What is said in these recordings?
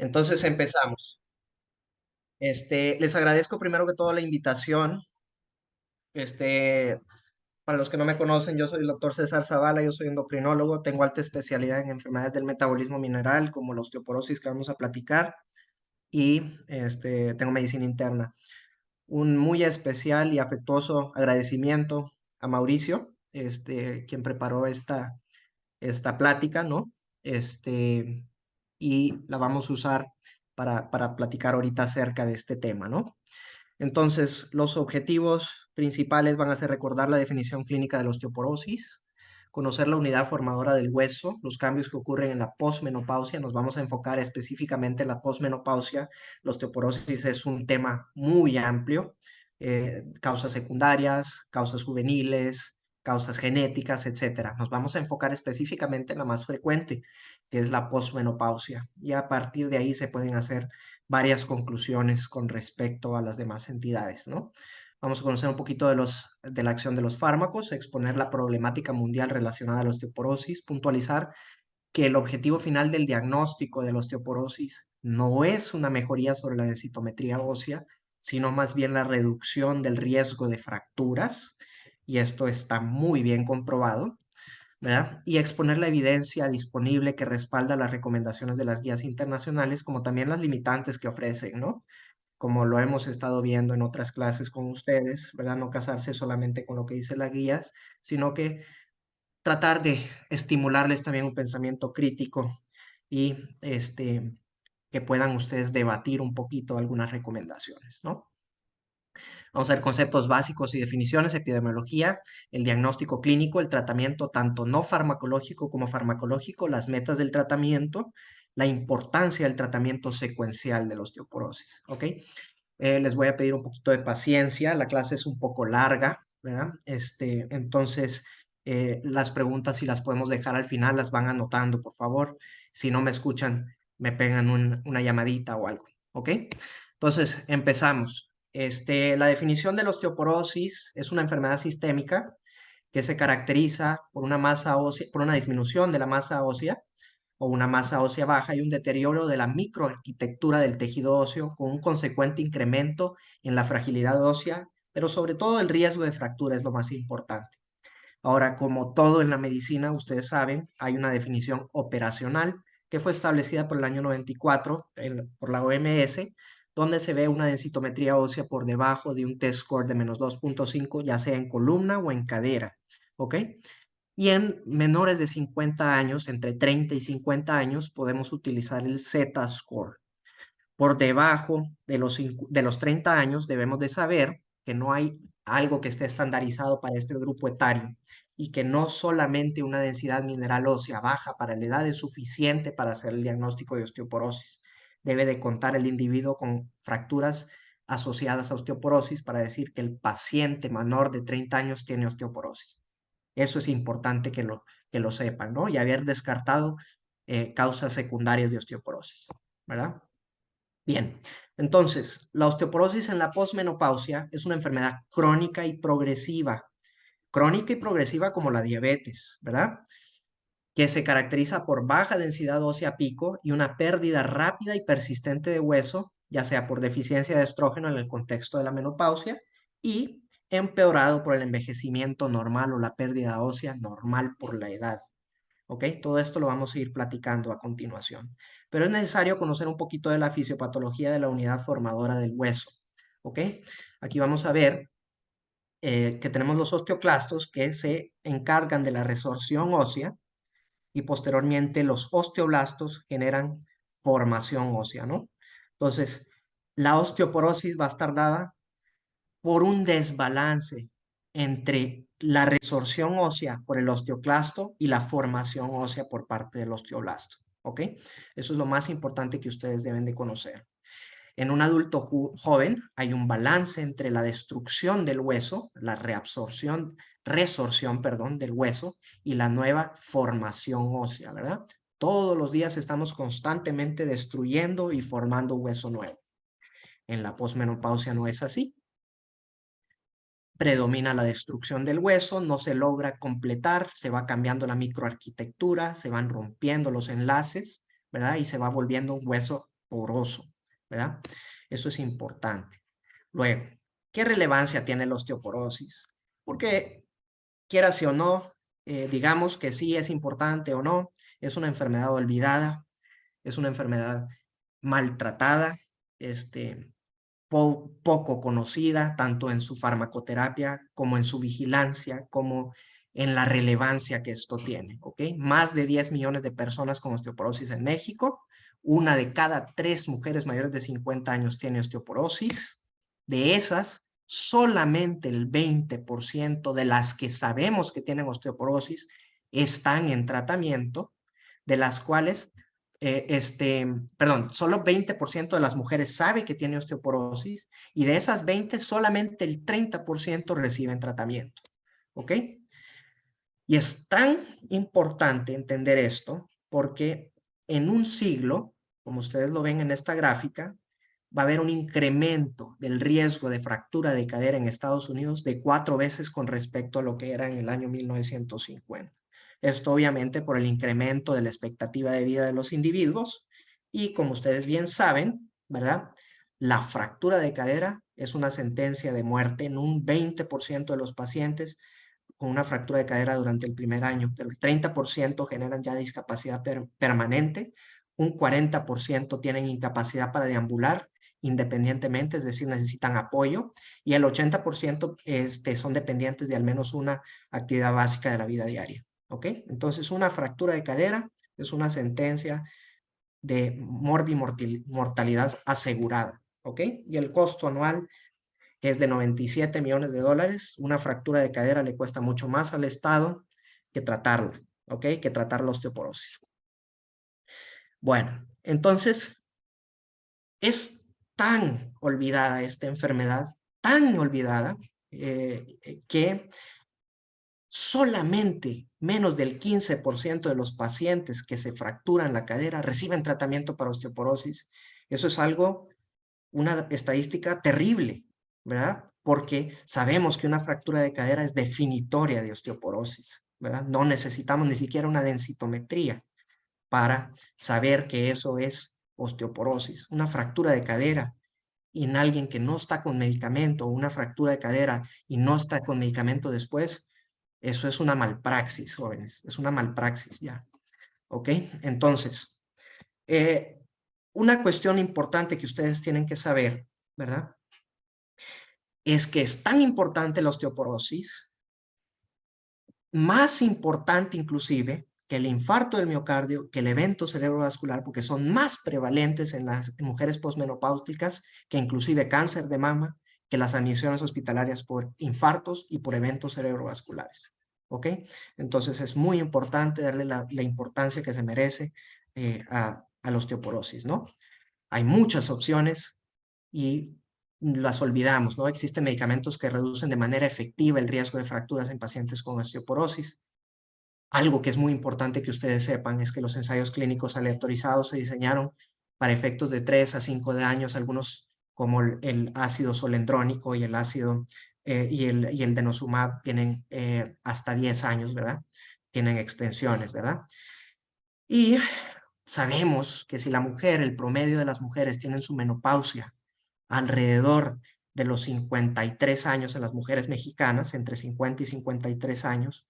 Entonces empezamos. Les agradezco primero que todo la invitación. Este, para los que no me conocen, yo soy el doctor César Zavala, yo soy endocrinólogo, tengo alta especialidad en enfermedades del metabolismo mineral, como la osteoporosis que vamos a platicar, y tengo medicina interna. Un muy especial y afectuoso agradecimiento a Mauricio, quien preparó esta plática, ¿no? Este, y la vamos a usar para platicar ahorita acerca de este tema, ¿no? Entonces, los objetivos principales van a ser recordar la definición clínica de la osteoporosis, conocer la unidad formadora del hueso, los cambios que ocurren en la posmenopausia. Nos vamos a enfocar específicamente en la posmenopausia. La osteoporosis es un tema muy amplio, causas secundarias, causas juveniles, causas genéticas, etcétera. Nos vamos a enfocar específicamente en la más frecuente, que es la posmenopausia. Y a partir de ahí se pueden hacer varias conclusiones con respecto a las demás entidades, ¿no? Vamos a conocer un poquito de la acción de los fármacos, exponer la problemática mundial relacionada a la osteoporosis, puntualizar que el objetivo final del diagnóstico de la osteoporosis no es una mejoría sobre la densitometría ósea, sino más bien la reducción del riesgo de fracturas, y esto está muy bien comprobado, ¿verdad? Y exponer la evidencia disponible que respalda las recomendaciones de las guías internacionales, como también las limitantes que ofrecen, ¿no? Como lo hemos estado viendo en otras clases con ustedes, ¿verdad? No casarse solamente con lo que dicen las guías, sino que tratar de estimularles también un pensamiento crítico y que puedan ustedes debatir un poquito algunas recomendaciones, ¿no? Vamos a ver conceptos básicos y definiciones, epidemiología, el diagnóstico clínico, el tratamiento tanto no farmacológico como farmacológico, las metas del tratamiento, la importancia del tratamiento secuencial de la osteoporosis, ¿ok? Les voy a pedir un poquito de paciencia, la clase es un poco larga, ¿verdad? Entonces, las preguntas si las podemos dejar al final, las van anotando, por favor. Si no me escuchan, me pegan una llamadita o algo, ¿ok? Entonces, empezamos. La definición de la osteoporosis es una enfermedad sistémica que se caracteriza por una masa ósea, por una disminución de la masa ósea o una masa ósea baja y un deterioro de la microarquitectura del tejido óseo con un consecuente incremento en la fragilidad ósea, pero sobre todo el riesgo de fractura es lo más importante. Ahora, como todo en la medicina, ustedes saben, hay una definición operacional que fue establecida por el año 94 por la OMS, donde se ve una densitometría ósea por debajo de un test score de -2.5, ya sea en columna o en cadera, ¿ok? Y en menores de 50 años, entre 30 y 50 años, podemos utilizar el Z-score. Por debajo de los 30 años debemos de saber que no hay algo que esté estandarizado para este grupo etario y que no solamente una densidad mineral ósea baja para la edad es suficiente para hacer el diagnóstico de osteoporosis. Debe de contar el individuo con fracturas asociadas a osteoporosis para decir que el paciente menor de 30 años tiene osteoporosis. Eso es importante que lo sepan, ¿no? Y haber descartado causas secundarias de osteoporosis, ¿verdad? Bien, entonces, la osteoporosis en la posmenopausia es una enfermedad crónica y progresiva como la diabetes, ¿verdad? Que se caracteriza por baja densidad ósea pico y una pérdida rápida y persistente de hueso, ya sea por deficiencia de estrógeno en el contexto de la menopausia y empeorado por el envejecimiento normal o la pérdida ósea normal por la edad. ¿Ok? Todo esto lo vamos a ir platicando a continuación. Pero es necesario conocer un poquito de la fisiopatología de la unidad formadora del hueso. ¿Ok? Aquí vamos a ver que tenemos los osteoclastos que se encargan de la resorción ósea y posteriormente los osteoblastos generan formación ósea, ¿no? Entonces, la osteoporosis va a estar dada por un desbalance entre la resorción ósea por el osteoclasto y la formación ósea por parte del osteoblasto. ¿Ok? Eso es lo más importante que ustedes deben de conocer. En un adulto joven hay un balance entre la destrucción del hueso, la resorción, perdón, del hueso y la nueva formación ósea, ¿verdad? Todos los días estamos constantemente destruyendo y formando hueso nuevo. En la posmenopausia no es así. Predomina la destrucción del hueso, no se logra completar, se va cambiando la microarquitectura, se van rompiendo los enlaces, ¿verdad? Y se va volviendo un hueso poroso, ¿verdad? Eso es importante. Luego, ¿qué relevancia tiene la osteoporosis? Porque, quieras o no, digamos que sí es importante o no, es una enfermedad olvidada, es una enfermedad maltratada, poco conocida, tanto en su farmacoterapia como en su vigilancia, como en la relevancia que esto tiene, ¿ok? Más de 10 millones de personas con osteoporosis en México, una de cada 3 mujeres mayores de 50 años tiene osteoporosis. De esas, solamente el 20% de las que sabemos que tienen osteoporosis están en tratamiento, de las cuales solo 20% de las mujeres sabe que tiene osteoporosis y de esas 20, solamente el 30% reciben tratamiento. ¿Ok? Y es tan importante entender esto porque en un siglo, como ustedes lo ven en esta gráfica, va a haber un incremento del riesgo de fractura de cadera en Estados Unidos de 4 veces con respecto a lo que era en el año 1950. Esto obviamente por el incremento de la expectativa de vida de los individuos y como ustedes bien saben, ¿verdad? La fractura de cadera es una sentencia de muerte en un 20% de los pacientes con una fractura de cadera durante el primer año, pero el 30% generan ya discapacidad permanente, un 40% tienen incapacidad para deambular independientemente, es decir, necesitan apoyo, y el 80% son dependientes de al menos una actividad básica de la vida diaria. ¿Ok? Entonces, una fractura de cadera es una sentencia de mortalidad asegurada. ¿Ok? Y el costo anual es de 97 millones de dólares. Una fractura de cadera le cuesta mucho más al Estado que tratarla, ¿ok? Que tratar la osteoporosis. Bueno, entonces es tan olvidada esta enfermedad, tan olvidada, que solamente menos del 15% de los pacientes que se fracturan la cadera reciben tratamiento para osteoporosis. Eso es algo, una estadística terrible, ¿verdad? Porque sabemos que una fractura de cadera es definitoria de osteoporosis, ¿verdad? No necesitamos ni siquiera una densitometría para saber que eso es osteoporosis. Una fractura de cadera en alguien que no está con medicamento, o una fractura de cadera y no está con medicamento después, eso es una malpraxis, jóvenes, es una malpraxis ya, ¿ok? Entonces, una cuestión importante que ustedes tienen que saber, ¿verdad? Es que es tan importante la osteoporosis, más importante inclusive que el infarto del miocardio, que el evento cerebrovascular, porque son más prevalentes en las mujeres posmenopáusticas que inclusive cáncer de mama, que las admisiones hospitalarias por infartos y por eventos cerebrovasculares. ¿Ok? Entonces es muy importante darle la importancia que se merece a la osteoporosis, ¿no? Hay muchas opciones y las olvidamos, ¿no? Existen medicamentos que reducen de manera efectiva el riesgo de fracturas en pacientes con osteoporosis. Algo que es muy importante que ustedes sepan es que los ensayos clínicos aleatorizados se diseñaron para efectos de 3 a 5 de años, algunos como el ácido solendrónico y el ácido y el denosumab tienen hasta 10 años, ¿verdad? Tienen extensiones, ¿verdad? Y sabemos que si la mujer, el promedio de las mujeres tienen su menopausia alrededor de los 53 años en las mujeres mexicanas, entre 50 y 53 años,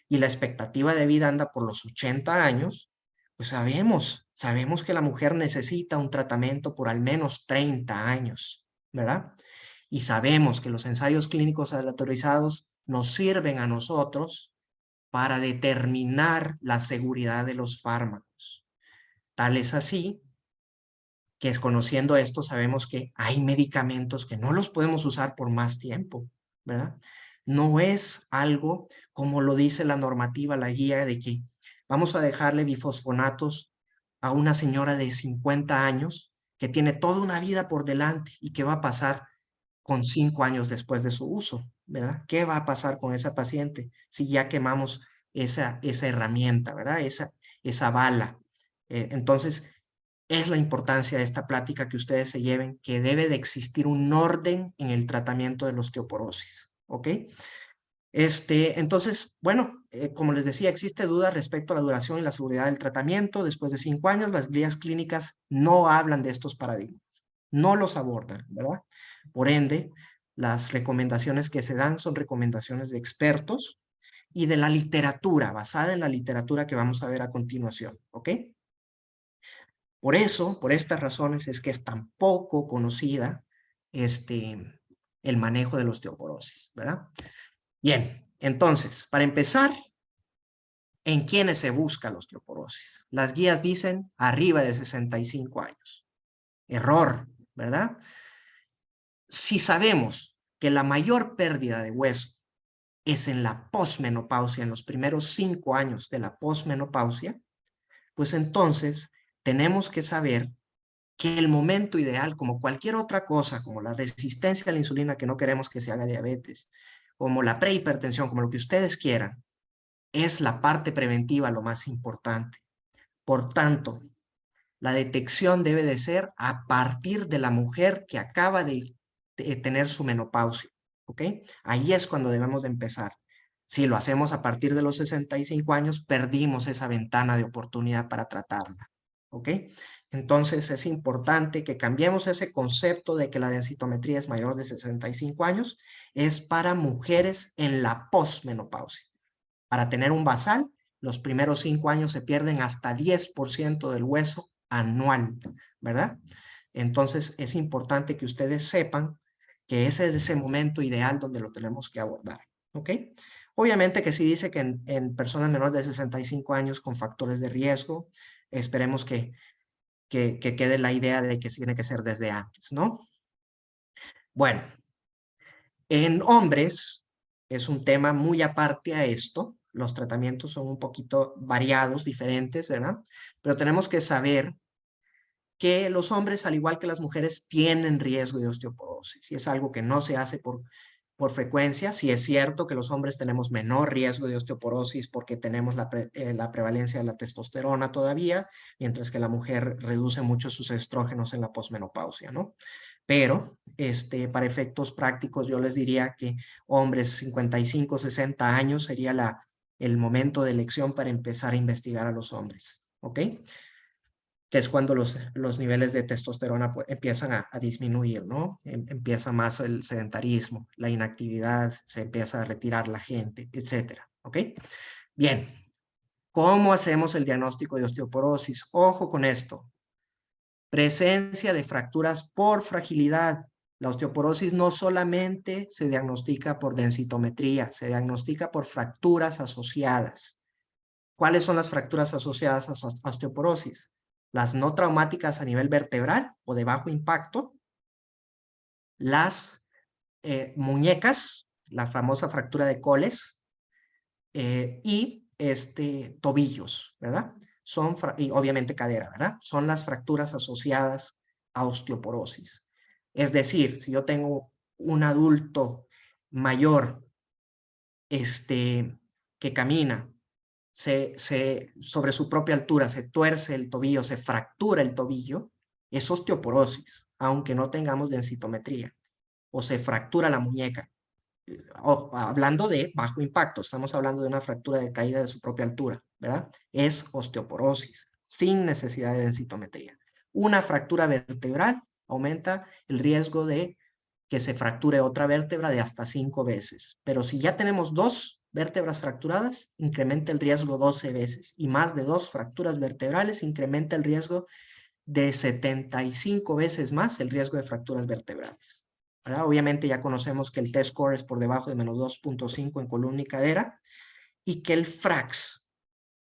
y la expectativa de vida anda por los 80 años, pues sabemos que la mujer necesita un tratamiento por al menos 30 años, ¿verdad? Y sabemos que los ensayos clínicos aleatorizados nos sirven a nosotros para determinar la seguridad de los fármacos. Tal es así que conociendo esto sabemos que hay medicamentos que no los podemos usar por más tiempo, ¿verdad? No es algo como lo dice la normativa, la guía de que vamos a dejarle bifosfonatos a una señora de 50 años que tiene toda una vida por delante y qué va a pasar con 5 años después de su uso, ¿verdad? ¿Qué va a pasar con esa paciente si ya quemamos esa herramienta, ¿verdad? Esa bala. Entonces, es la importancia de esta plática que ustedes se lleven, que debe de existir un orden en el tratamiento de la osteoporosis, ¿ok? Entonces, bueno, como les decía, existe duda respecto a la duración y la seguridad del tratamiento. Después de 5 años, las guías clínicas no hablan de estos paradigmas, no los abordan, ¿verdad? Por ende, las recomendaciones que se dan son recomendaciones de expertos y de la literatura, basada en la literatura que vamos a ver a continuación, ¿ok? Por eso, por estas razones, es que es tan poco conocida el manejo de la osteoporosis, ¿verdad? Bien, entonces, para empezar, ¿en quiénes se busca la osteoporosis? Las guías dicen arriba de 65 años. Error, ¿verdad? Si sabemos que la mayor pérdida de hueso es en la posmenopausia, en los primeros 5 años de la posmenopausia, pues entonces tenemos que saber que el momento ideal, como cualquier otra cosa, como la resistencia a la insulina, que no queremos que se haga diabetes, como la prehipertensión, como lo que ustedes quieran, es la parte preventiva lo más importante. Por tanto, la detección debe de ser a partir de la mujer que acaba de tener su menopausia, ¿ok? Ahí es cuando debemos de empezar. Si lo hacemos a partir de los 65 años, perdimos esa ventana de oportunidad para tratarla, ¿ok? Entonces es importante que cambiemos ese concepto de que la densitometría es mayor de 65 años, es para mujeres en la posmenopausia. Para tener un basal, los primeros 5 años se pierden hasta 10% del hueso anual, ¿verdad? Entonces es importante que ustedes sepan que ese es ese momento ideal donde lo tenemos que abordar, ¿ok? Obviamente que si dice que en personas menores de 65 años con factores de riesgo, esperemos que quede la idea de que tiene que ser desde antes, ¿no? Bueno, en hombres es un tema muy aparte a esto. Los tratamientos son un poquito variados, diferentes, ¿verdad? Pero tenemos que saber que los hombres, al igual que las mujeres, tienen riesgo de osteoporosis. Y es algo que no se hace por frecuencia. Sí es cierto que los hombres tenemos menor riesgo de osteoporosis porque tenemos la prevalencia de la testosterona todavía, mientras que la mujer reduce mucho sus estrógenos en la posmenopausia, ¿no? Pero para efectos prácticos yo les diría que hombres 55, 60 años sería el momento de elección para empezar a investigar a los hombres, ¿ok? Que es cuando los niveles de testosterona pues, empiezan a disminuir, ¿no? Empieza más el sedentarismo, la inactividad, se empieza a retirar la gente, etcétera, ¿ok? Bien, ¿cómo hacemos el diagnóstico de osteoporosis? Ojo con esto. Presencia de fracturas por fragilidad. La osteoporosis no solamente se diagnostica por densitometría, se diagnostica por fracturas asociadas. ¿Cuáles son las fracturas asociadas a osteoporosis? Las no traumáticas a nivel vertebral o de bajo impacto, las muñecas, la famosa fractura de Coles, y tobillos, ¿verdad? Y obviamente cadera, ¿verdad? Son las fracturas asociadas a osteoporosis. Es decir, si yo tengo un adulto mayor que camina sobre su propia altura se tuerce el tobillo, se fractura el tobillo, es osteoporosis, aunque no tengamos densitometría, o se fractura la muñeca. Hablando de bajo impacto, estamos hablando de una fractura de caída de su propia altura, ¿verdad? Es osteoporosis, sin necesidad de densitometría. Una fractura vertebral aumenta el riesgo de que se fracture otra vértebra de hasta 5 veces. Pero si ya tenemos 2 vértebras fracturadas, incrementa el riesgo 12 veces. Y más de 2 fracturas vertebrales incrementa el riesgo de 75 veces más el riesgo de fracturas vertebrales. ¿Verdad? Obviamente ya conocemos que el test score es por debajo de menos 2.5 en columna y cadera y que el FRAX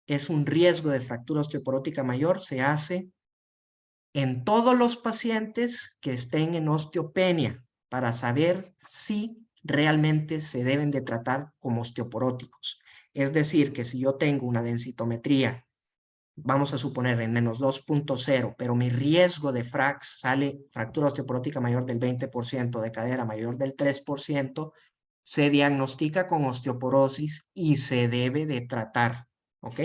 es un riesgo de fractura osteoporótica mayor, se hace en todos los pacientes que estén en osteopenia para saber si realmente se deben de tratar como osteoporóticos. Es decir, que si yo tengo una densitometría, vamos a suponer en menos 2.0, pero mi riesgo de FRAX sale fractura osteoporótica mayor del 20%, de cadera mayor del 3%, se diagnostica con osteoporosis y se debe de tratar, ¿ok?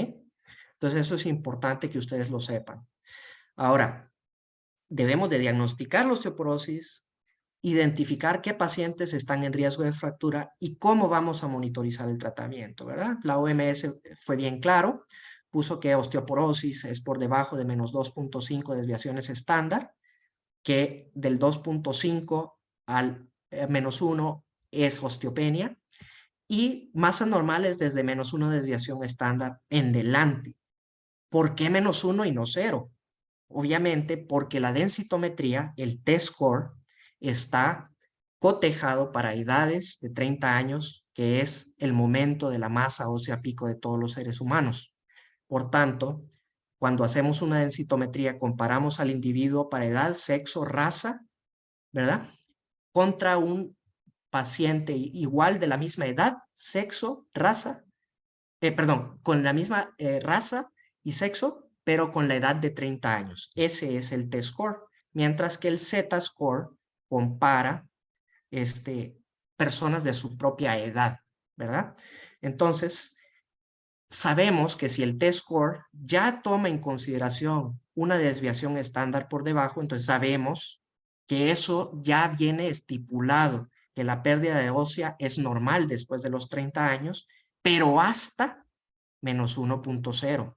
Entonces eso es importante que ustedes lo sepan. Ahora, debemos de diagnosticar la osteoporosis identificar qué pacientes están en riesgo de fractura y cómo vamos a monitorizar el tratamiento, ¿verdad? La OMS fue bien claro, puso que osteoporosis es por debajo de menos 2.5 desviaciones estándar, que del 2.5 al menos 1 es osteopenia, y masas normales desde menos 1 desviación estándar en delante. ¿Por qué menos 1 y no 0? Obviamente porque la densitometría, el T-score, está cotejado para edades de 30 años, que es el momento de la masa ósea pico de todos los seres humanos. Por tanto, cuando hacemos una densitometría, comparamos al individuo para edad, sexo, raza, ¿verdad? Contra un paciente igual de la misma edad, sexo, raza, perdón, con la misma raza y sexo, pero con la edad de 30 años. Ese es el T-score. Mientras que el Z-score compara personas de su propia edad, ¿verdad? Entonces, sabemos que si el T-score ya toma en consideración una desviación estándar por debajo, entonces sabemos que eso ya viene estipulado, que la pérdida de ósea es normal después de los 30 años, pero hasta menos 1.0.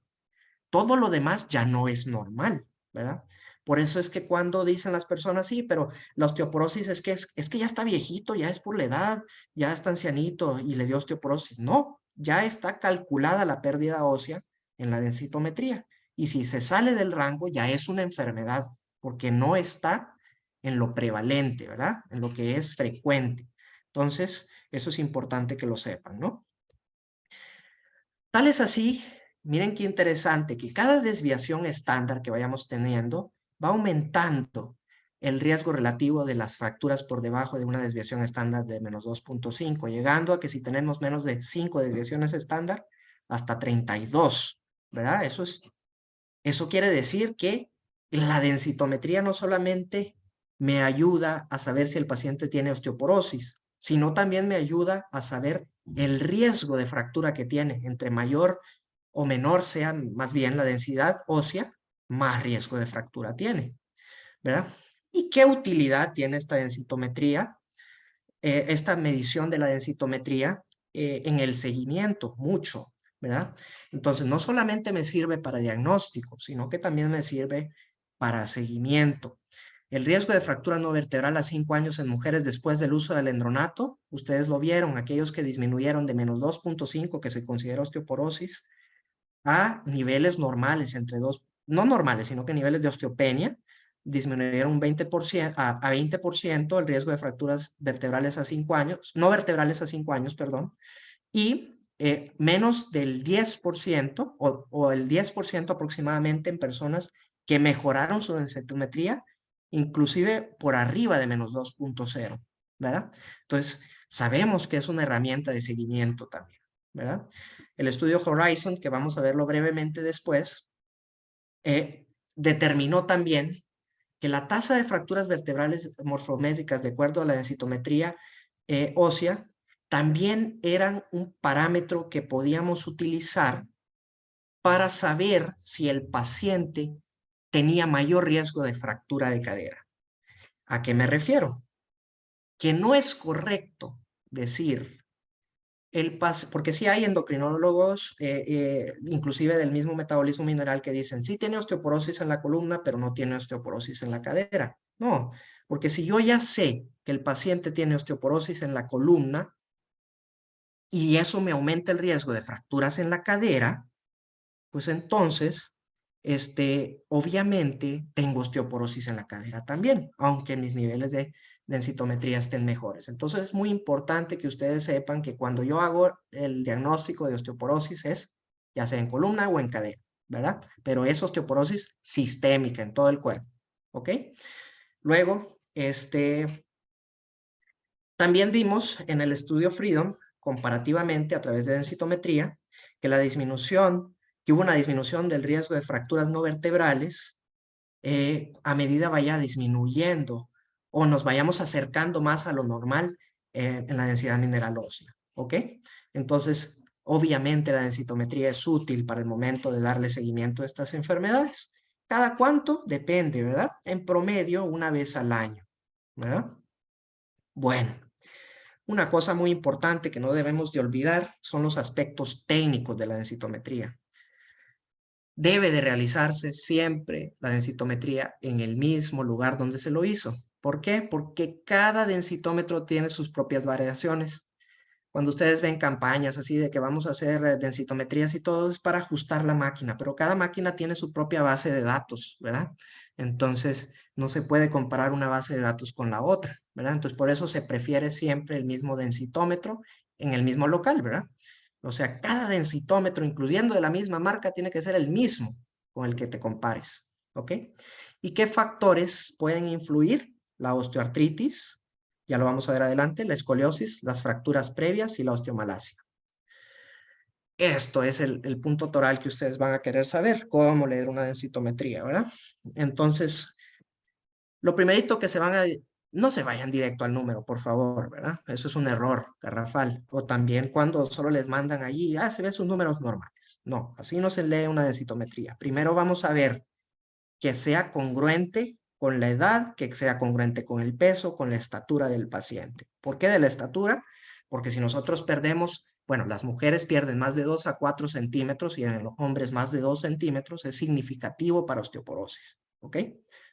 Todo lo demás ya no es normal, ¿verdad? Por eso es que cuando dicen las personas, sí, pero la osteoporosis es que ya está viejito, ya es por la edad, ya está ancianito y le dio osteoporosis. No, ya está calculada la pérdida ósea en la densitometría. Y si se sale del rango, ya es una enfermedad, porque no está en lo prevalente, ¿verdad? En lo que es frecuente. Entonces, eso es importante que lo sepan, ¿no? Tal es así, miren qué interesante, que cada desviación estándar que vayamos teniendo va aumentando el riesgo relativo de las fracturas por debajo de una desviación estándar de menos 2.5, llegando a que si tenemos menos de 5 desviaciones estándar, hasta 32, ¿verdad? Eso quiere decir que la densitometría no solamente me ayuda a saber si el paciente tiene osteoporosis, sino también me ayuda a saber el riesgo de fractura que tiene. Entre mayor o menor sea más bien la densidad ósea, más riesgo de fractura tiene, ¿verdad? ¿Y qué utilidad tiene esta densitometría? Esta medición de la densitometría en el seguimiento, mucho, ¿verdad? Entonces, no solamente me sirve para diagnóstico, sino que también me sirve para seguimiento. El riesgo de fractura no vertebral a 5 años en mujeres después del uso del endronato, ustedes lo vieron, aquellos que disminuyeron de menos 2.5, que se considera osteoporosis, a niveles normales, entre dos, no normales, sino que niveles de osteopenia, disminuyeron un 20%, a 20% el riesgo de fracturas vertebrales a 5 años, no vertebrales a 5 años, perdón, y menos del 10% o el 10% aproximadamente en personas que mejoraron su densitometría, inclusive por arriba de menos 2.0, ¿verdad? Entonces, sabemos que es una herramienta de seguimiento también, ¿verdad? El estudio Horizon, que vamos a verlo brevemente después, determinó también que la tasa de fracturas vertebrales morfométricas de acuerdo a la densitometría ósea también eran un parámetro que podíamos utilizar para saber si el paciente tenía mayor riesgo de fractura de cadera. ¿A qué me refiero? Que no es correcto decir porque sí hay endocrinólogos, inclusive del mismo metabolismo mineral, que dicen, sí tiene osteoporosis en la columna, pero no tiene osteoporosis en la cadera. No, porque si yo ya sé que el paciente tiene osteoporosis en la columna y eso me aumenta el riesgo de fracturas en la cadera, pues entonces, obviamente tengo osteoporosis en la cadera también, aunque mis niveles de densitometría estén mejores. Entonces es muy importante que ustedes sepan que cuando yo hago el diagnóstico de osteoporosis es ya sea en columna o en cadera, ¿verdad? Pero es osteoporosis sistémica en todo el cuerpo, ¿ok? Luego, también vimos en el estudio Freedom, comparativamente a través de densitometría, que hubo una disminución del riesgo de fracturas no vertebrales a medida vaya disminuyendo o nos vayamos acercando más a lo normal en la densidad mineral ósea, ¿ok? Entonces, obviamente la densitometría es útil para el momento de darle seguimiento a estas enfermedades. ¿Cada cuánto? Depende, ¿verdad? En promedio, una vez al año, ¿verdad? Bueno, una cosa muy importante que no debemos de olvidar son los aspectos técnicos de la densitometría. Debe de realizarse siempre la densitometría en el mismo lugar donde se lo hizo. ¿Por qué? Porque cada densitómetro tiene sus propias variaciones. Cuando ustedes ven campañas así de que vamos a hacer densitometrías y todo, es para ajustar la máquina, pero cada máquina tiene su propia base de datos, ¿verdad? Entonces, no se puede comparar una base de datos con la otra, ¿verdad? Entonces, por eso se prefiere siempre el mismo densitómetro en el mismo local, ¿verdad? O sea, cada densitómetro, incluyendo de la misma marca, tiene que ser el mismo con el que te compares, ¿ok? ¿Y qué factores pueden influir? La osteoartritis, ya lo vamos a ver adelante, la escoliosis, las fracturas previas y la osteomalacia. Esto es el punto toral que ustedes van a querer saber, cómo leer una densitometría, ¿verdad? Entonces, lo primerito que se van a... No se vayan directo al número, por favor, ¿verdad? Eso es un error garrafal. O también cuando solo les mandan allí, se ven sus números normales. No, así no se lee una densitometría. Primero vamos a ver que sea congruente con la edad, que sea congruente con el peso, con la estatura del paciente. ¿Por qué de la estatura? Porque si nosotros perdemos, bueno, las mujeres pierden más de 2 a 4 centímetros y en los hombres más de 2 centímetros, es significativo para osteoporosis, ¿ok?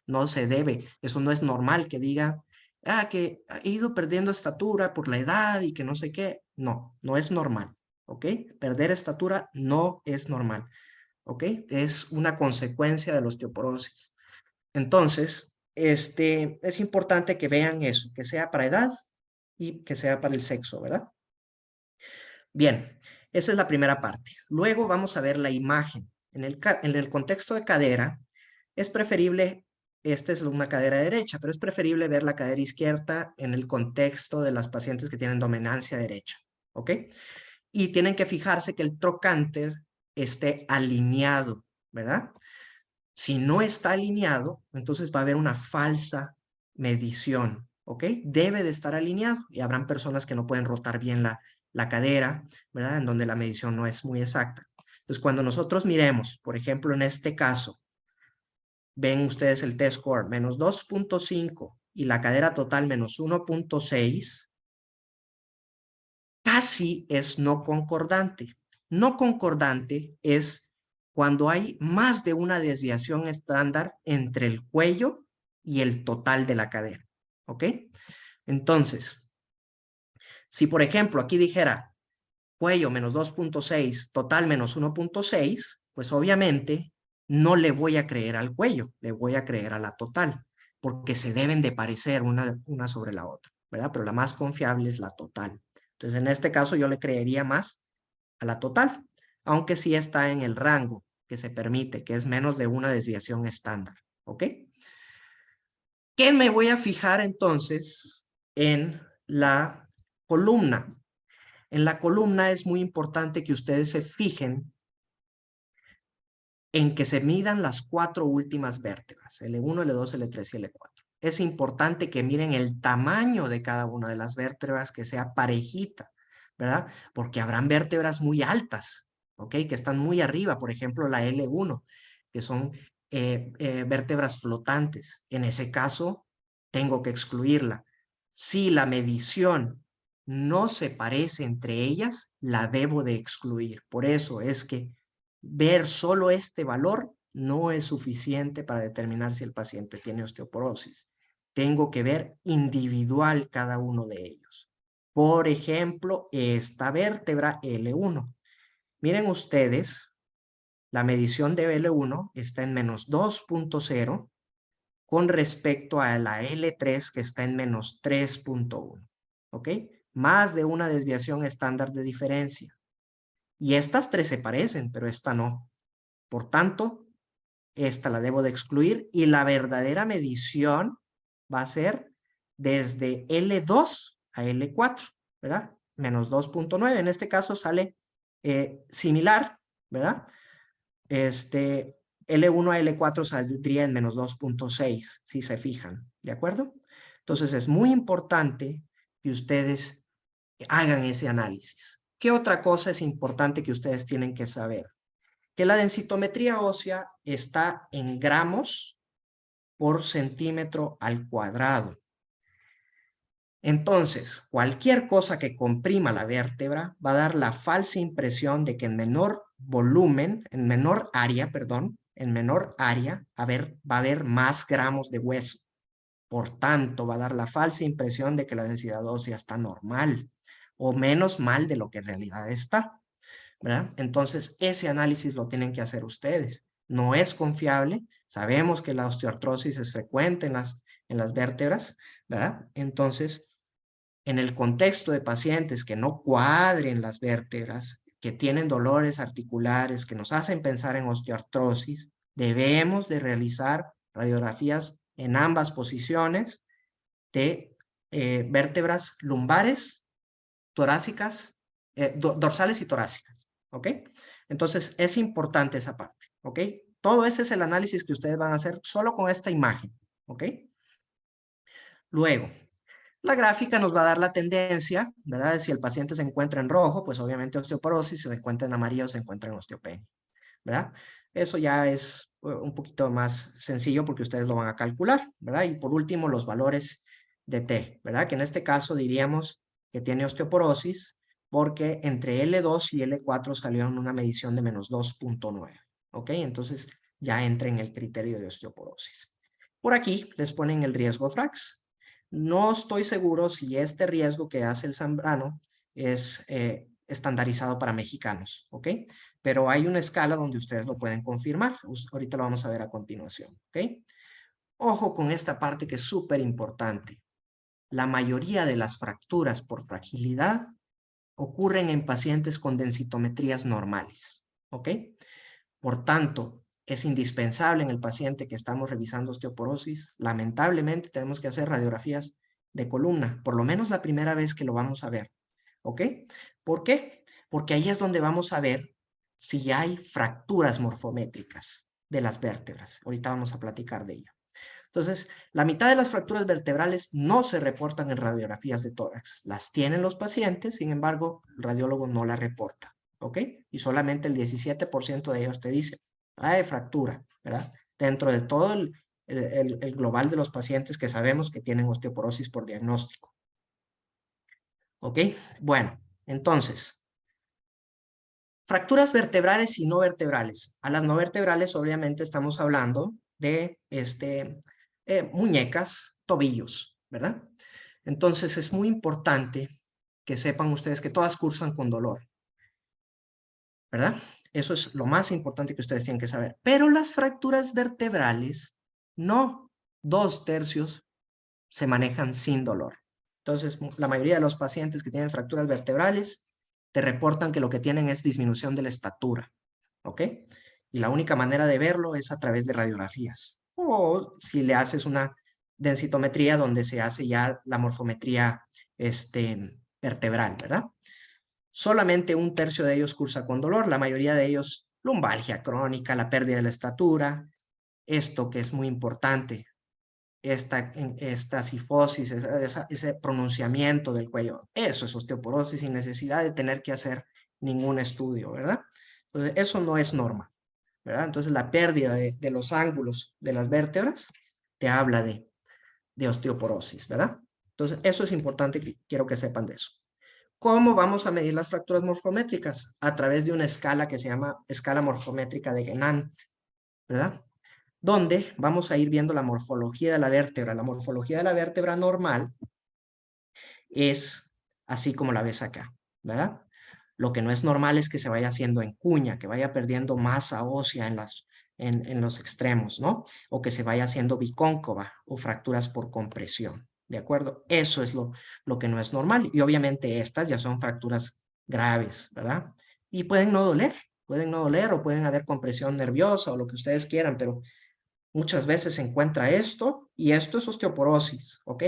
No se debe, eso no es normal que digan, que he ido perdiendo estatura por la edad y que no sé qué. No, no es normal, ¿ok? Perder estatura no es normal. ¿Ok? Es una consecuencia de la osteoporosis. Entonces, es importante que vean eso, que sea para edad y que sea para el sexo, ¿verdad? Bien, esa es la primera parte. Luego vamos a ver la imagen. En el contexto de cadera, es preferible, esta es una cadera derecha, pero es preferible ver la cadera izquierda en el contexto de las pacientes que tienen dominancia derecha, ¿ok? Y tienen que fijarse que el trocánter esté alineado, ¿verdad? Si no está alineado, entonces va a haber una falsa medición, ¿ok? Debe de estar alineado y habrán personas que no pueden rotar bien la cadera, ¿verdad? En donde la medición no es muy exacta. Entonces, cuando nosotros miremos, por ejemplo, en este caso, ven ustedes el test score menos 2.5 y la cadera total menos 1.6, casi es no concordante. No concordante es cuando hay más de una desviación estándar entre el cuello y el total de la cadera. ¿Ok? Entonces, si por ejemplo aquí dijera cuello menos 2.6, total menos 1.6, pues obviamente no le voy a creer al cuello, le voy a creer a la total, porque se deben de parecer una sobre la otra, ¿verdad? Pero la más confiable es la total. Entonces, en este caso yo le creería más a la total, aunque sí está en el rango que se permite, que es menos de una desviación estándar, ¿ok? ¿Qué me voy a fijar entonces en la columna? En la columna es muy importante que ustedes se fijen en que se midan las 4 últimas vértebras, L1, L2, L3 y L4. Es importante que miren el tamaño de cada una de las vértebras, que sea parejita, ¿verdad? Porque habrán vértebras muy altas, ¿ok? Que están muy arriba, por ejemplo, la L1, que son vértebras flotantes. En ese caso, tengo que excluirla. Si la medición no se parece entre ellas, la debo de excluir. Por eso es que ver solo este valor no es suficiente para determinar si el paciente tiene osteoporosis. Tengo que ver individual cada uno de ellos. Por ejemplo, esta vértebra L1. Miren ustedes, la medición de L1 está en menos 2.0 con respecto a la L3 que está en menos 3.1. ¿Ok? Más de una desviación estándar de diferencia. Y estas tres se parecen, pero esta no. Por tanto, esta la debo de excluir y la verdadera medición va a ser desde L2 a L4, ¿verdad? Menos 2.9. En este caso sale similar, ¿verdad? L1 a L4 saldría en menos 2.6, si se fijan, ¿de acuerdo? Entonces es muy importante que ustedes hagan ese análisis. ¿Qué otra cosa es importante que ustedes tienen que saber? Que la densitometría ósea está en gramos por centímetro al cuadrado. Entonces, cualquier cosa que comprima la vértebra va a dar la falsa impresión de que en menor volumen, en menor área, perdón, en menor área, va a haber más gramos de hueso. Por tanto, va a dar la falsa impresión de que la densidad ósea está normal o menos mal de lo que en realidad está, ¿verdad? Entonces, ese análisis lo tienen que hacer ustedes. No es confiable. Sabemos que la osteoartrosis es frecuente en las vértebras, ¿verdad? Entonces, en el contexto de pacientes que no cuadren las vértebras, que tienen dolores articulares, que nos hacen pensar en osteoartrosis, debemos de realizar radiografías en ambas posiciones de vértebras lumbares, torácicas, dorsales y torácicas, ¿ok? Entonces, es importante esa parte, ¿ok? Todo ese es el análisis que ustedes van a hacer solo con esta imagen, ¿ok? Luego, la gráfica nos va a dar la tendencia, ¿verdad? Si el paciente se encuentra en rojo, pues obviamente osteoporosis, si se encuentra en amarillo, se encuentra en osteopenia, ¿verdad? Eso ya es un poquito más sencillo porque ustedes lo van a calcular, ¿verdad? Y por último, los valores de T, ¿verdad? Que en este caso diríamos que tiene osteoporosis porque entre L2 y L4 salió en una medición de menos 2.9, ¿ok? Entonces ya entra en el criterio de osteoporosis. Por aquí les ponen el riesgo FRAX. No estoy seguro si este riesgo que hace el Zambrano es estandarizado para mexicanos, ¿ok? Pero hay una escala donde ustedes lo pueden confirmar. Ahorita lo vamos a ver a continuación, ¿ok? Ojo con esta parte que es súper importante. La mayoría de las fracturas por fragilidad ocurren en pacientes con densitometrías normales, ¿ok? Por tanto, es indispensable en el paciente que estamos revisando osteoporosis. Lamentablemente tenemos que hacer radiografías de columna, por lo menos la primera vez que lo vamos a ver, ¿ok? ¿Por qué? Porque ahí es donde vamos a ver si hay fracturas morfométricas de las vértebras. Ahorita vamos a platicar de ello. Entonces, la mitad de las fracturas vertebrales no se reportan en radiografías de tórax. Las tienen los pacientes, sin embargo, el radiólogo no la reporta, ¿ok? Y solamente el 17% de ellos te dice, trae fractura, ¿verdad? Dentro de todo el global de los pacientes que sabemos que tienen osteoporosis por diagnóstico, ¿ok? Bueno, entonces, fracturas vertebrales y no vertebrales. A las no vertebrales, obviamente, estamos hablando de muñecas, tobillos, ¿verdad? Entonces, es muy importante que sepan ustedes que todas cursan con dolor, ¿verdad? Eso es lo más importante que ustedes tienen que saber. Pero las fracturas vertebrales, no. 2/3 se manejan sin dolor. Entonces, la mayoría de los pacientes que tienen fracturas vertebrales te reportan que lo que tienen es disminución de la estatura, ¿ok? Y la única manera de verlo es a través de radiografías. O si le haces una densitometría donde se hace ya la morfometría vertebral, ¿verdad? Solamente 1/3 de ellos cursa con dolor, la mayoría de ellos lumbalgia crónica, la pérdida de la estatura, esto que es muy importante, esta sifosis, ese pronunciamiento del cuello. Eso es osteoporosis sin necesidad de tener que hacer ningún estudio, ¿verdad? Entonces, eso no es normal, ¿verdad? Entonces, la pérdida de los ángulos de las vértebras te habla de osteoporosis, ¿verdad? Entonces, eso es importante, que quiero que sepan de eso. ¿Cómo vamos a medir las fracturas morfométricas? A través de una escala que se llama escala morfométrica de Genant, ¿verdad? Donde vamos a ir viendo la morfología de la vértebra. La morfología de la vértebra normal es así como la ves acá, ¿verdad? Lo que no es normal es que se vaya haciendo en cuña, que vaya perdiendo masa ósea en los extremos, ¿no? O que se vaya haciendo bicóncava o fracturas por compresión, ¿de acuerdo? Eso es lo que no es normal. Y obviamente estas ya son fracturas graves, ¿verdad? Y pueden no doler o pueden haber compresión nerviosa o lo que ustedes quieran, pero muchas veces se encuentra esto y esto es osteoporosis, ¿ok?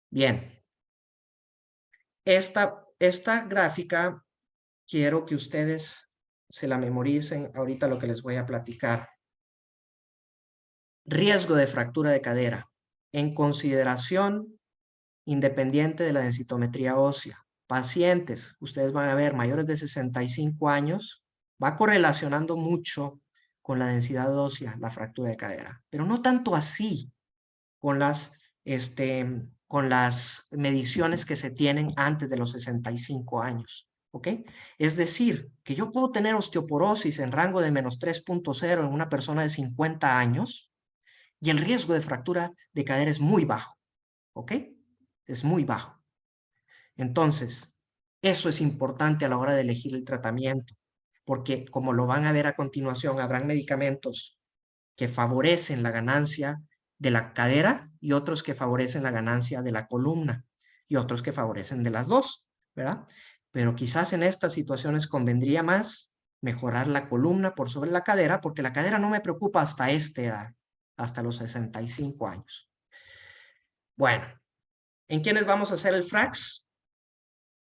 Bien, esta gráfica quiero que ustedes se la memoricen ahorita lo que les voy a platicar. Riesgo de fractura de cadera en consideración independiente de la densitometría ósea. Pacientes, ustedes van a ver, mayores de 65 años, va correlacionando mucho con la densidad ósea, la fractura de cadera, pero no tanto así con las con las mediciones que se tienen antes de los 65 años. ¿Ok? Es decir, que yo puedo tener osteoporosis en rango de menos 3.0 en una persona de 50 años y el riesgo de fractura de cadera es muy bajo. ¿Ok? Es muy bajo. Entonces, eso es importante a la hora de elegir el tratamiento, porque como lo van a ver a continuación, habrán medicamentos que favorecen la ganancia de la cadera y otros que favorecen la ganancia de la columna y otros que favorecen de las dos, ¿verdad? Pero quizás en estas situaciones convendría más mejorar la columna por sobre la cadera, porque la cadera no me preocupa hasta esta edad, hasta los 65 años. Bueno, ¿en quiénes vamos a hacer el FRAX?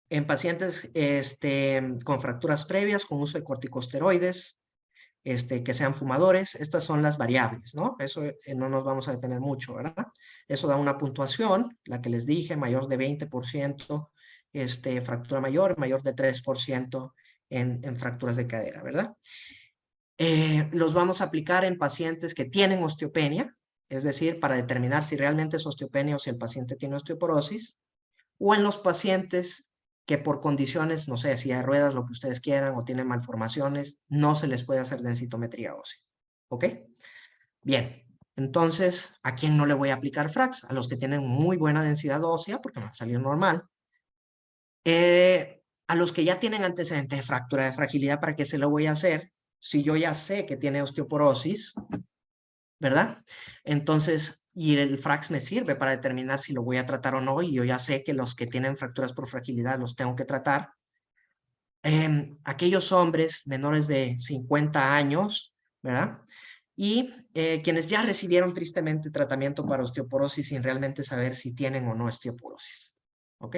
En pacientes con fracturas previas, con uso de corticosteroides, que sean fumadores. Estas son las variables, ¿no? Eso no nos vamos a detener mucho, ¿verdad? Eso da una puntuación, la que les dije, mayor de 20%, fractura mayor de 3% en fracturas de cadera, ¿verdad? Los vamos a aplicar en pacientes que tienen osteopenia, es decir, para determinar si realmente es osteopenia o si el paciente tiene osteoporosis, o en los pacientes que por condiciones, no sé, silla de ruedas, lo que ustedes quieran, o tienen malformaciones, no se les puede hacer densitometría ósea. ¿Ok? Bien, entonces, ¿a quién no le voy a aplicar FRAX? A los que tienen muy buena densidad ósea, porque me va a salir normal. A los que ya tienen antecedentes de fractura de fragilidad, ¿para qué se lo voy a hacer? Si yo ya sé que tiene osteoporosis, ¿verdad? Entonces, y el FRAX me sirve para determinar si lo voy a tratar o no, y yo ya sé que los que tienen fracturas por fragilidad los tengo que tratar. Aquellos hombres menores de 50 años, ¿verdad? Y quienes ya recibieron tristemente tratamiento para osteoporosis sin realmente saber si tienen o no osteoporosis. ¿Ok?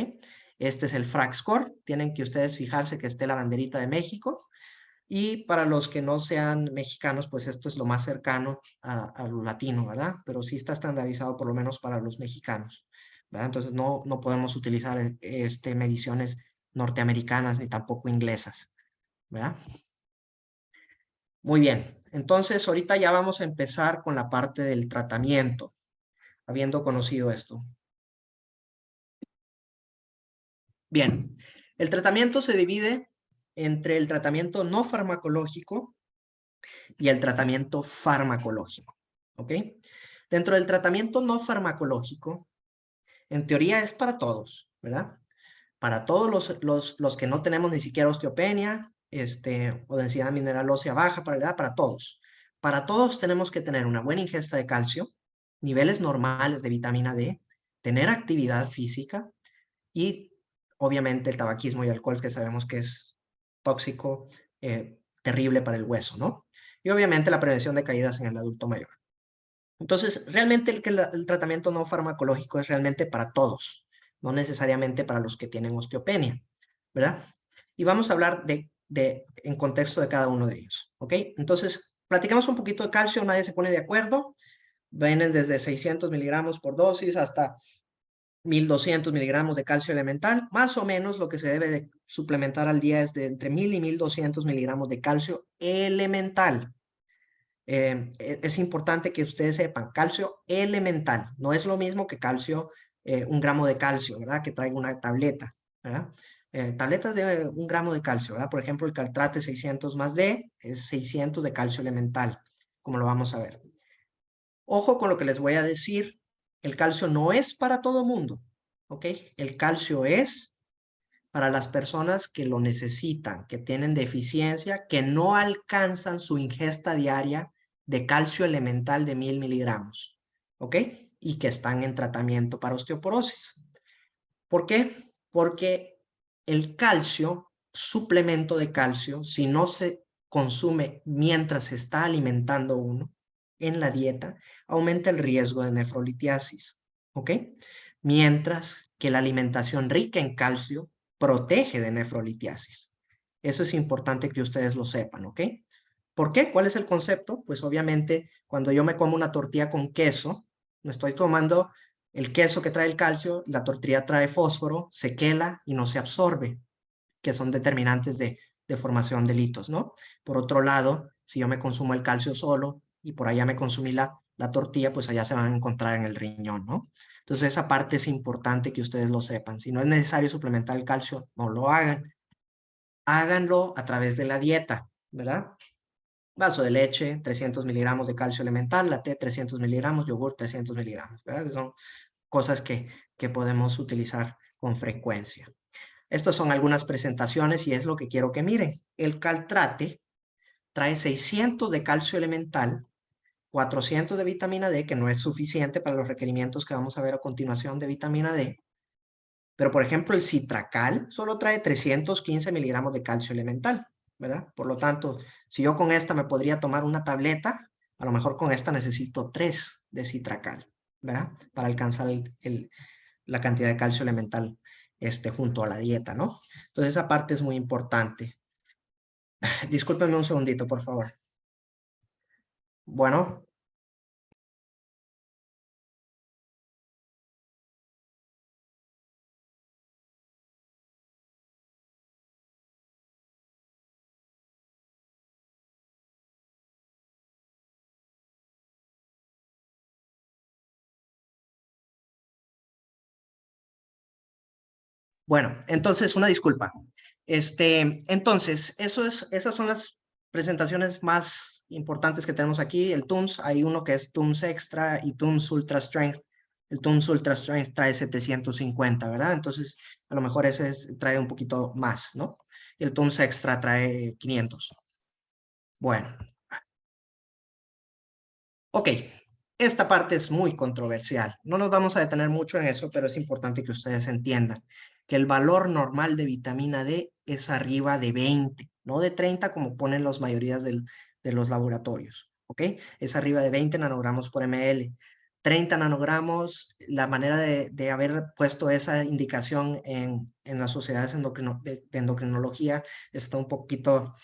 Este es el FRAX score. Tienen que ustedes fijarse que esté la banderita de México. Y para los que no sean mexicanos, pues esto es lo más cercano a lo latino, ¿verdad? Pero sí está estandarizado por lo menos para los mexicanos, ¿verdad? Entonces no podemos utilizar mediciones norteamericanas ni tampoco inglesas, ¿verdad? Muy bien, entonces ahorita ya vamos a empezar con la parte del tratamiento, habiendo conocido esto. Bien, el tratamiento se divide entre el tratamiento no farmacológico y el tratamiento farmacológico, ¿ok? Dentro del tratamiento no farmacológico, en teoría es para todos, ¿verdad? Para todos los que no tenemos ni siquiera osteopenia, o densidad mineral ósea baja, para la edad, para todos. Para todos tenemos que tener una buena ingesta de calcio, niveles normales de vitamina D, tener actividad física y obviamente el tabaquismo y alcohol, que sabemos que es tóxico, terrible para el hueso, ¿no? Y obviamente la prevención de caídas en el adulto mayor. Entonces, realmente el tratamiento no farmacológico es realmente para todos, no necesariamente para los que tienen osteopenia, ¿verdad? Y vamos a hablar en contexto de cada uno de ellos, ¿ok? Entonces, platicamos un poquito de calcio, nadie se pone de acuerdo, vienen desde 600 miligramos por dosis hasta 1200 miligramos de calcio elemental. Más o menos lo que se debe de suplementar al día es de entre 1000 y 1200 miligramos de calcio elemental. Es importante que ustedes sepan, calcio elemental, no es lo mismo que calcio, 1 gramo de calcio, ¿verdad? Que traiga una tableta, ¿verdad? Tabletas de 1 gramo de calcio, ¿verdad? Por ejemplo, el Caltrate 600 más D es 600 de calcio elemental, como lo vamos a ver. Ojo con lo que les voy a decir, el calcio no es para todo mundo, ¿ok? El calcio es para las personas que lo necesitan, que tienen deficiencia, que no alcanzan su ingesta diaria de calcio elemental de 1000 miligramos, ¿ok? Y que están en tratamiento para osteoporosis. ¿Por qué? Porque el calcio, suplemento de calcio, si no se consume mientras se está alimentando uno en la dieta, aumenta el riesgo de nefrolitiasis, ¿ok? Mientras que la alimentación rica en calcio protege de nefrolitiasis. Eso es importante que ustedes lo sepan, ¿ok? ¿Por qué? ¿Cuál es el concepto? Pues obviamente cuando yo me como una tortilla con queso, me estoy tomando el queso que trae el calcio, la tortilla trae fósforo, se quela y no se absorbe, que son determinantes de formación de litos, ¿no? Por otro lado, si yo me consumo el calcio solo y por allá me consumí la la tortilla, pues allá se van a encontrar en el riñón, ¿no? Entonces esa parte es importante que ustedes lo sepan. Si no es necesario suplementar el calcio, no lo hagan. Háganlo a través de la dieta, ¿verdad? Vaso de leche, 300 miligramos de calcio elemental, la té 300 miligramos, yogur 300 miligramos, ¿verdad? Son cosas que podemos utilizar con frecuencia. Estas son algunas presentaciones y es lo que quiero que miren. El Caltrate trae 600 de calcio elemental, 400 de vitamina D, que no es suficiente para los requerimientos que vamos a ver a continuación de vitamina D. Pero, por ejemplo, el Citracal solo trae 315 miligramos de calcio elemental, ¿verdad? Por lo tanto, si yo con esta me podría tomar una tableta, a lo mejor con esta necesito 3 de Citracal, ¿verdad? Para alcanzar la cantidad de calcio elemental junto a la dieta, ¿no? Entonces, esa parte es muy importante. Discúlpenme un segundito, por favor. Bueno, bueno, entonces, una disculpa. Entonces, esas son las presentaciones más importantes que tenemos aquí. El TUMS, hay uno que es TUMS Extra y TUMS Ultra Strength. El TUMS Ultra Strength trae 750, ¿verdad? Entonces, a lo mejor trae un poquito más, ¿no? El TUMS Extra trae 500. Bueno, ok. Esta parte es muy controversial. No nos vamos a detener mucho en eso, pero es importante que ustedes entiendan que el valor normal de vitamina D es arriba de 20, no de 30 como ponen las mayorías de los laboratorios, ¿ok? Es arriba de 20 nanogramos por ml. 30 nanogramos, la manera de haber puesto esa indicación en las sociedades de endocrinología está un poquito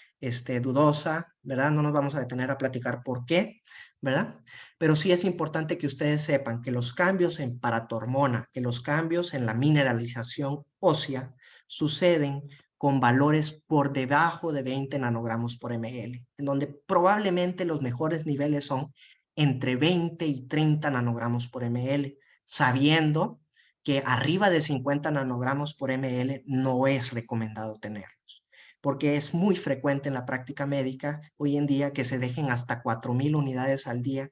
dudosa, ¿verdad? No nos vamos a detener a platicar por qué, ¿verdad? Pero sí es importante que ustedes sepan que los cambios en paratormona, que los cambios en la mineralización ósea suceden con valores por debajo de 20 nanogramos por ml, en donde probablemente los mejores niveles son entre 20 y 30 nanogramos por ml, sabiendo que arriba de 50 nanogramos por ml no es recomendado tenerlos, porque es muy frecuente en la práctica médica hoy en día que se dejen hasta 4,000 unidades al día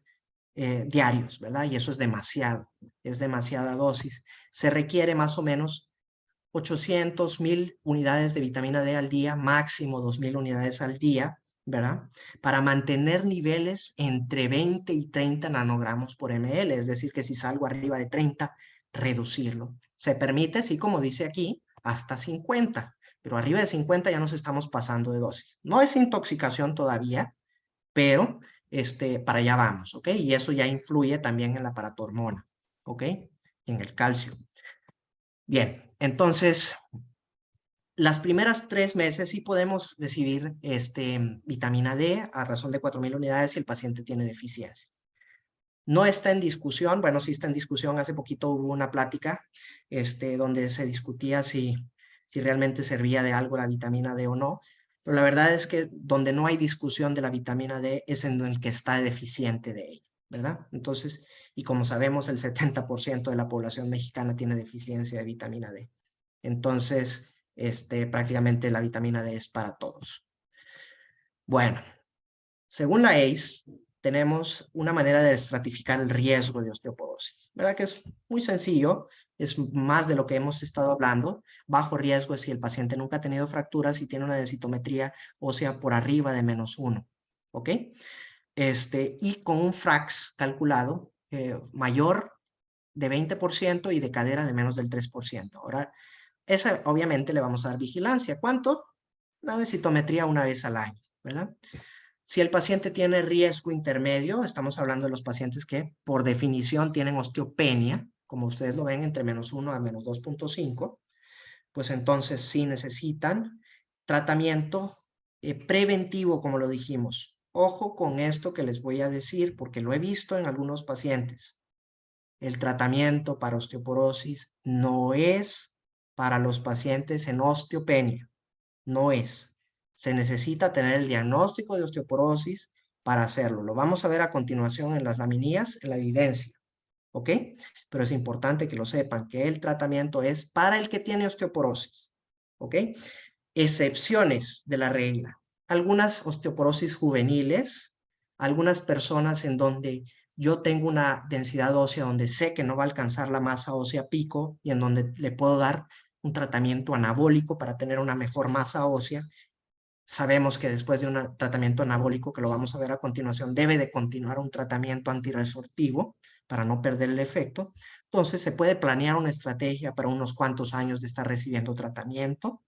diarios, ¿verdad? Y eso es demasiada dosis. Se requiere más o menos 800,000 unidades de vitamina D al día, máximo 2,000 unidades al día, ¿verdad? Para mantener niveles entre 20 y 30 nanogramos por ml, es decir, que si salgo arriba de 30, reducirlo. Se permite, sí, como dice aquí, hasta 50, pero arriba de 50 ya nos estamos pasando de dosis. No es intoxicación todavía, pero para allá vamos, ¿ok? Y eso ya influye también en la paratormona, ¿ok? En el calcio. Bien, entonces, las primeras 3 meses sí podemos recibir vitamina D a razón de 4,000 unidades si el paciente tiene deficiencia. No está en discusión, bueno, sí está en discusión, hace poquito hubo una plática donde se discutía si realmente servía de algo la vitamina D o no, pero la verdad es que donde no hay discusión de la vitamina D es en el que está deficiente de ella, ¿verdad? Entonces, y como sabemos, el 70% de la población mexicana tiene deficiencia de vitamina D. Entonces, prácticamente la vitamina D es para todos. Bueno, según la ACE, tenemos una manera de estratificar el riesgo de osteoporosis, ¿verdad? Que es muy sencillo, es más de lo que hemos estado hablando. Bajo riesgo es si el paciente nunca ha tenido fracturas y tiene una densitometría ósea por arriba de -1, ¿ok? Y con un FRAX calculado mayor de 20% y de cadera de menos del 3%. Ahora, esa obviamente le vamos a dar vigilancia. ¿Cuánto? Una densitometría una vez al año, ¿verdad? Si el paciente tiene riesgo intermedio, estamos hablando de los pacientes que por definición tienen osteopenia, como ustedes lo ven, entre -1 a -2.5, pues entonces sí necesitan tratamiento preventivo, como lo dijimos. Ojo con esto que les voy a decir, porque lo he visto en algunos pacientes. El tratamiento para osteoporosis no es para los pacientes en osteopenia, no es. Se necesita tener el diagnóstico de osteoporosis para hacerlo. Lo vamos a ver a continuación en las laminillas, en la evidencia. ¿Ok? Pero es importante que lo sepan, que el tratamiento es para el que tiene osteoporosis. ¿Ok? Excepciones de la regla. Algunas osteoporosis juveniles, algunas personas en donde yo tengo una densidad ósea donde sé que no va a alcanzar la masa ósea pico y en donde le puedo dar un tratamiento anabólico para tener una mejor masa ósea. Sabemos que después de un tratamiento anabólico, que lo vamos a ver a continuación, debe de continuar un tratamiento antirresortivo para no perder el efecto. Entonces, se puede planear una estrategia para unos cuantos años de estar recibiendo tratamiento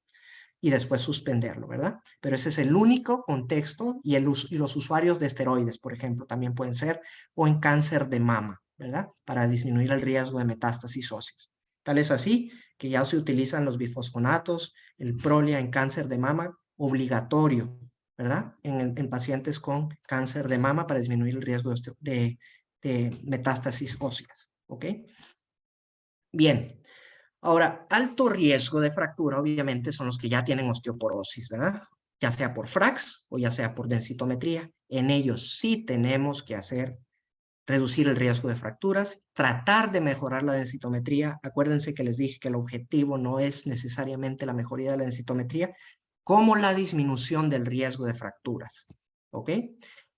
y después suspenderlo, ¿verdad? Pero ese es el único contexto y los usuarios de esteroides, por ejemplo, también pueden ser, o en cáncer de mama, ¿verdad? Para disminuir el riesgo de metástasis óseas. Tal es así que ya se utilizan los bifosfonatos, el Prolia en cáncer de mama, obligatorio, ¿verdad? En pacientes con cáncer de mama para disminuir el riesgo de metástasis óseas, ¿ok? Bien, ahora, alto riesgo de fractura, obviamente, son los que ya tienen osteoporosis, ¿verdad? Ya sea por FRAX o ya sea por densitometría. En ellos sí tenemos que reducir el riesgo de fracturas, tratar de mejorar la densitometría. Acuérdense que les dije que el objetivo no es necesariamente la mejoría de la densitometría, como la disminución del riesgo de fracturas, ¿ok?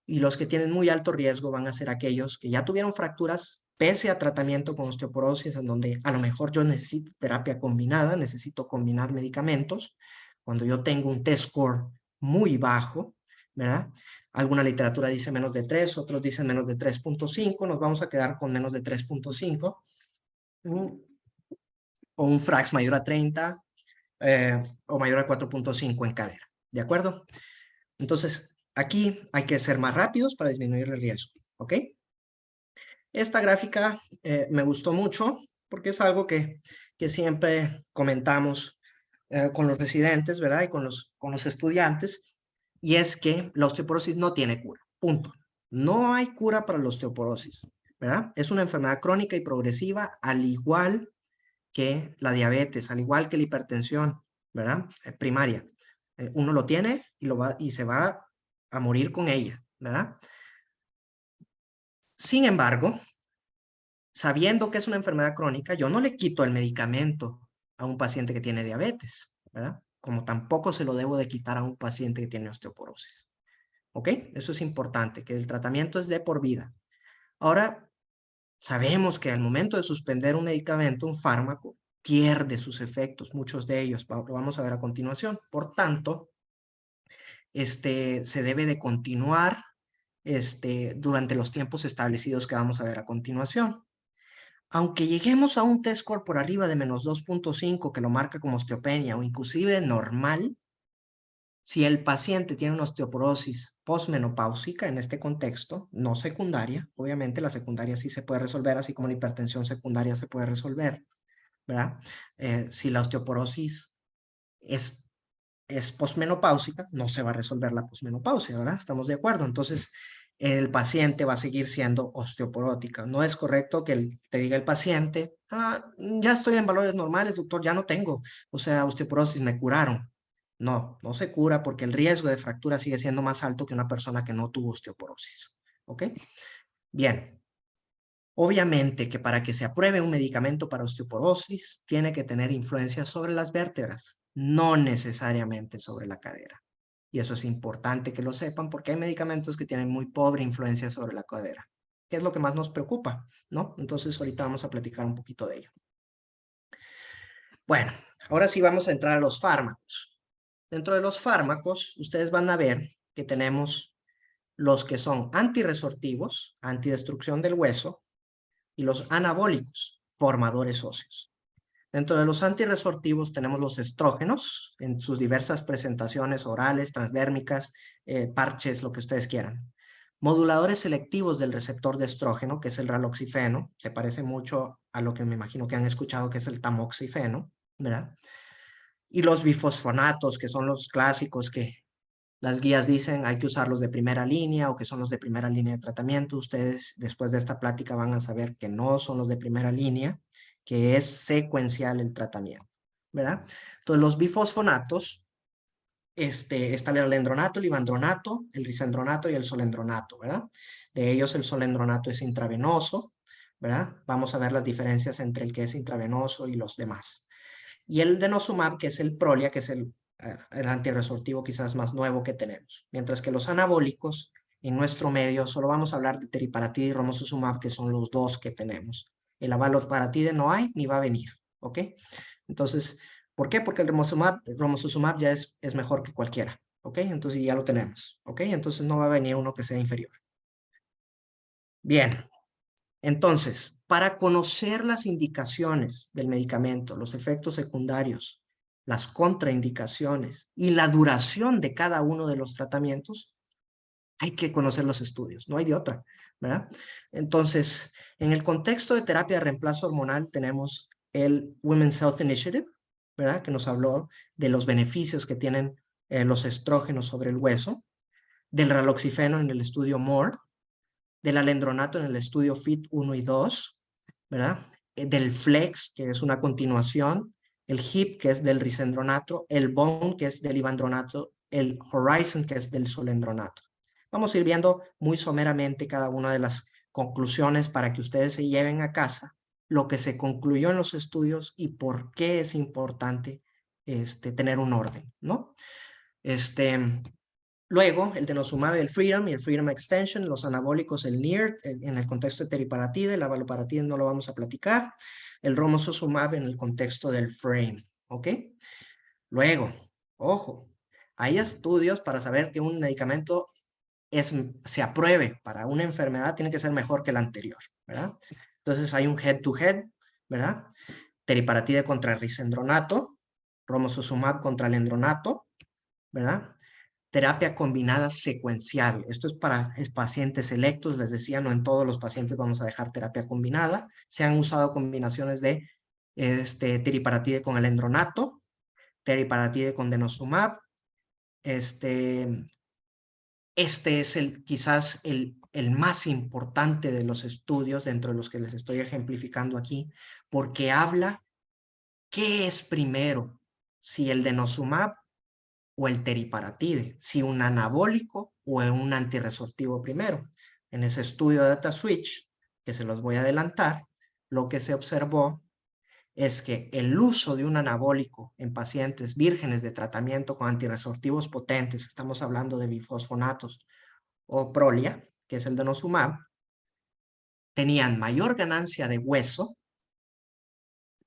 Y los que tienen muy alto riesgo van a ser aquellos que ya tuvieron fracturas pese a tratamiento con osteoporosis, en donde a lo mejor yo necesito terapia combinada, necesito combinar medicamentos, cuando yo tengo un test score muy bajo, ¿verdad? Alguna literatura dice menos de 3, otros dicen menos de 3.5, nos vamos a quedar con menos de 3.5, o un FRAX mayor a 30, o mayor a 4.5 en cadera, ¿de acuerdo? Entonces, aquí hay que ser más rápidos para disminuir el riesgo, ¿ok? Esta gráfica me gustó mucho porque es algo que siempre comentamos con los residentes, ¿verdad? Y con los estudiantes, y es que la osteoporosis no tiene cura, punto. No hay cura para la osteoporosis, ¿verdad? Es una enfermedad crónica y progresiva, al igual que la diabetes, al igual que la hipertensión, ¿verdad? Primaria. Uno lo tiene y se va a morir con ella, ¿verdad? Sin embargo, sabiendo que es una enfermedad crónica, yo no le quito el medicamento a un paciente que tiene diabetes, ¿verdad? Como tampoco se lo debo de quitar a un paciente que tiene osteoporosis. ¿Ok? Eso es importante, que el tratamiento es de por vida. Ahora, sabemos que al momento de suspender un medicamento, un fármaco, pierde sus efectos, muchos de ellos, lo vamos a ver a continuación. Por tanto, se debe de continuar durante los tiempos establecidos que vamos a ver a continuación. Aunque lleguemos a un test score por arriba de menos 2.5 que lo marca como osteopenia o inclusive normal, si el paciente tiene una osteoporosis posmenopáusica en este contexto, no secundaria, obviamente la secundaria sí se puede resolver, así como la hipertensión secundaria se puede resolver, ¿verdad? Si la osteoporosis es posmenopáusica, no se va a resolver la posmenopausia, ¿verdad? Estamos de acuerdo. Entonces, el paciente va a seguir siendo osteoporótica. No es correcto que te diga el paciente, ya estoy en valores normales, doctor, ya no tengo, o sea, osteoporosis, me curaron. No, no se cura porque el riesgo de fractura sigue siendo más alto que una persona que no tuvo osteoporosis. ¿Ok? Bien. Obviamente que para que se apruebe un medicamento para osteoporosis, tiene que tener influencia sobre las vértebras, no necesariamente sobre la cadera. Y eso es importante que lo sepan porque hay medicamentos que tienen muy pobre influencia sobre la cadera, que es lo que más nos preocupa, ¿no? Entonces ahorita vamos a platicar un poquito de ello. Bueno, ahora sí vamos a entrar a los fármacos. Dentro de los fármacos, ustedes van a ver que tenemos los que son antirresortivos, antidestrucción del hueso, y los anabólicos, formadores óseos. Dentro de los antirresortivos tenemos los estrógenos en sus diversas presentaciones orales, transdérmicas, parches, lo que ustedes quieran. Moduladores selectivos del receptor de estrógeno, que es el raloxifeno, se parece mucho a lo que me imagino que han escuchado, que es el tamoxifeno, ¿verdad? Y los bifosfonatos, que son los clásicos que las guías dicen hay que usarlos de primera línea o que son los de primera línea de tratamiento. Ustedes después de esta plática van a saber que no son los de primera línea, que es secuencial el tratamiento, ¿verdad? Entonces los bifosfonatos está el alendronato, el ivandronato, el risendronato y el solendronato, ¿verdad? De ellos el solendronato es intravenoso, ¿verdad? Vamos a ver las diferencias entre el que es intravenoso y los demás. Y el denosumab, que es el Prolia, que es el antirresortivo quizás más nuevo que tenemos. Mientras que los anabólicos, en nuestro medio, solo vamos a hablar de teriparatide y romosozumab, que son los dos que tenemos. El avaloparatide no hay ni va a venir, ¿ok? Entonces, ¿por qué? Porque el romosozumab ya es mejor que cualquiera, ¿ok? Entonces ya lo tenemos, ¿ok? Entonces no va a venir uno que sea inferior. Bien, entonces, para conocer las indicaciones del medicamento, los efectos secundarios, las contraindicaciones y la duración de cada uno de los tratamientos, hay que conocer los estudios, no hay de otra, ¿verdad? Entonces, en el contexto de terapia de reemplazo hormonal tenemos el Women's Health Initiative, ¿verdad? Que nos habló de los beneficios que tienen los estrógenos sobre el hueso, del raloxifeno en el estudio MORE, del alendronato en el estudio FIT 1 y 2, ¿verdad? Del FLEX, que es una continuación, el HIP, que es del risendronato, el BONE, que es del ivandronato, el HORIZON, que es del solendronato. Vamos a ir viendo muy someramente cada una de las conclusiones para que ustedes se lleven a casa lo que se concluyó en los estudios y por qué es importante tener un orden, ¿no? Luego, el denosumab, el Freedom y el Freedom Extension, los anabólicos, el NIR, en el contexto de teriparatide, el avaloparatide no lo vamos a platicar, el romosozumab en el contexto del FRAME, ¿ok? Luego, ojo, hay estudios para saber que un medicamento se apruebe para una enfermedad, tiene que ser mejor que el anterior, ¿verdad? Entonces hay un head-to-head, ¿verdad? Teriparatide contra risendronato, romosozumab contra alendronato, ¿verdad? Terapia combinada secuencial. Esto es para pacientes selectos, les decía, no en todos los pacientes vamos a dejar terapia combinada. Se han usado combinaciones de teriparatide con alendronato, teriparatide con denosumab. Este es quizás el más importante de los estudios dentro de los que les estoy ejemplificando aquí, porque habla qué es primero, si el denosumab o el teriparatide, si un anabólico o un antirresortivo primero. En ese estudio de Data Switch, que se los voy a adelantar, lo que se observó es que el uso de un anabólico en pacientes vírgenes de tratamiento con antirresortivos potentes, estamos hablando de bifosfonatos o Prolia, que es el denosumab, tenían mayor ganancia de hueso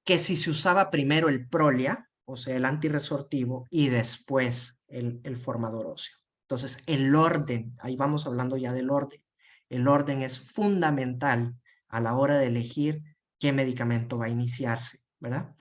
que si se usaba primero el Prolia, o sea, el antirresortivo, y después el formador óseo. Entonces, el orden, ahí vamos hablando ya del orden. El orden es fundamental a la hora de elegir qué medicamento va a iniciarse, ¿verdad?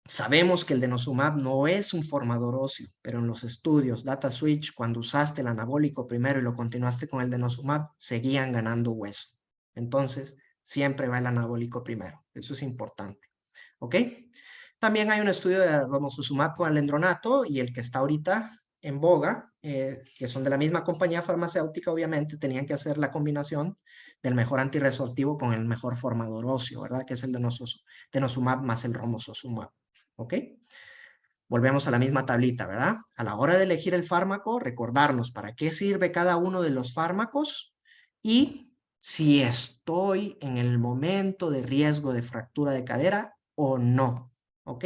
Sabemos que el denosumab no es un formador óseo, pero en los estudios Data Switch, cuando usaste el anabólico primero y lo continuaste con el denosumab, seguían ganando hueso. Entonces, siempre va el anabólico primero. Eso es importante. ¿Ok? También hay un estudio de romosozumab con alendronato y el que está ahorita en boga, que son de la misma compañía farmacéutica, obviamente, tenían que hacer la combinación del mejor antirresortivo con el mejor formador óseo, ¿verdad? Que es el denosumab más el romosozumab. ¿Ok? Volvemos a la misma tablita, ¿verdad? A la hora de elegir el fármaco, recordarnos para qué sirve cada uno de los fármacos y si estoy en el momento de riesgo de fractura de cadera o no, ¿ok?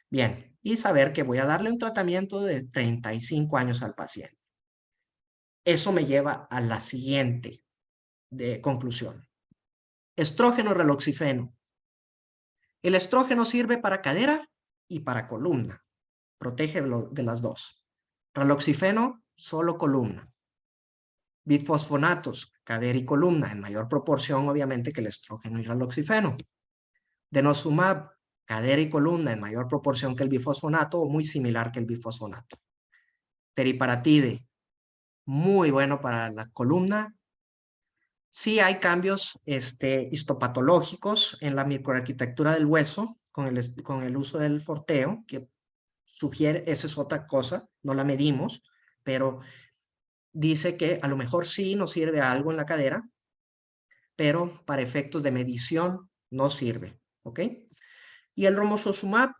Bien, y saber que voy a darle un tratamiento de 35 años al paciente. Eso me lleva a la siguiente conclusión. Estrógeno raloxifeno. El estrógeno sirve para cadera y para columna. Protege de las dos. Raloxifeno, solo columna. Bifosfonatos, cadera y columna, en mayor proporción, obviamente, que el estrógeno y raloxifeno. Denosumab, cadera y columna, en mayor proporción que el bifosfonato o muy similar que el bifosfonato. Teriparatide, muy bueno para la columna. Sí hay cambios histopatológicos en la microarquitectura del hueso con el uso del forteo, que sugiere, eso es otra cosa, no la medimos, pero dice que a lo mejor sí nos sirve algo en la cadera, pero para efectos de medición no sirve, ¿ok? Y el romosozumab,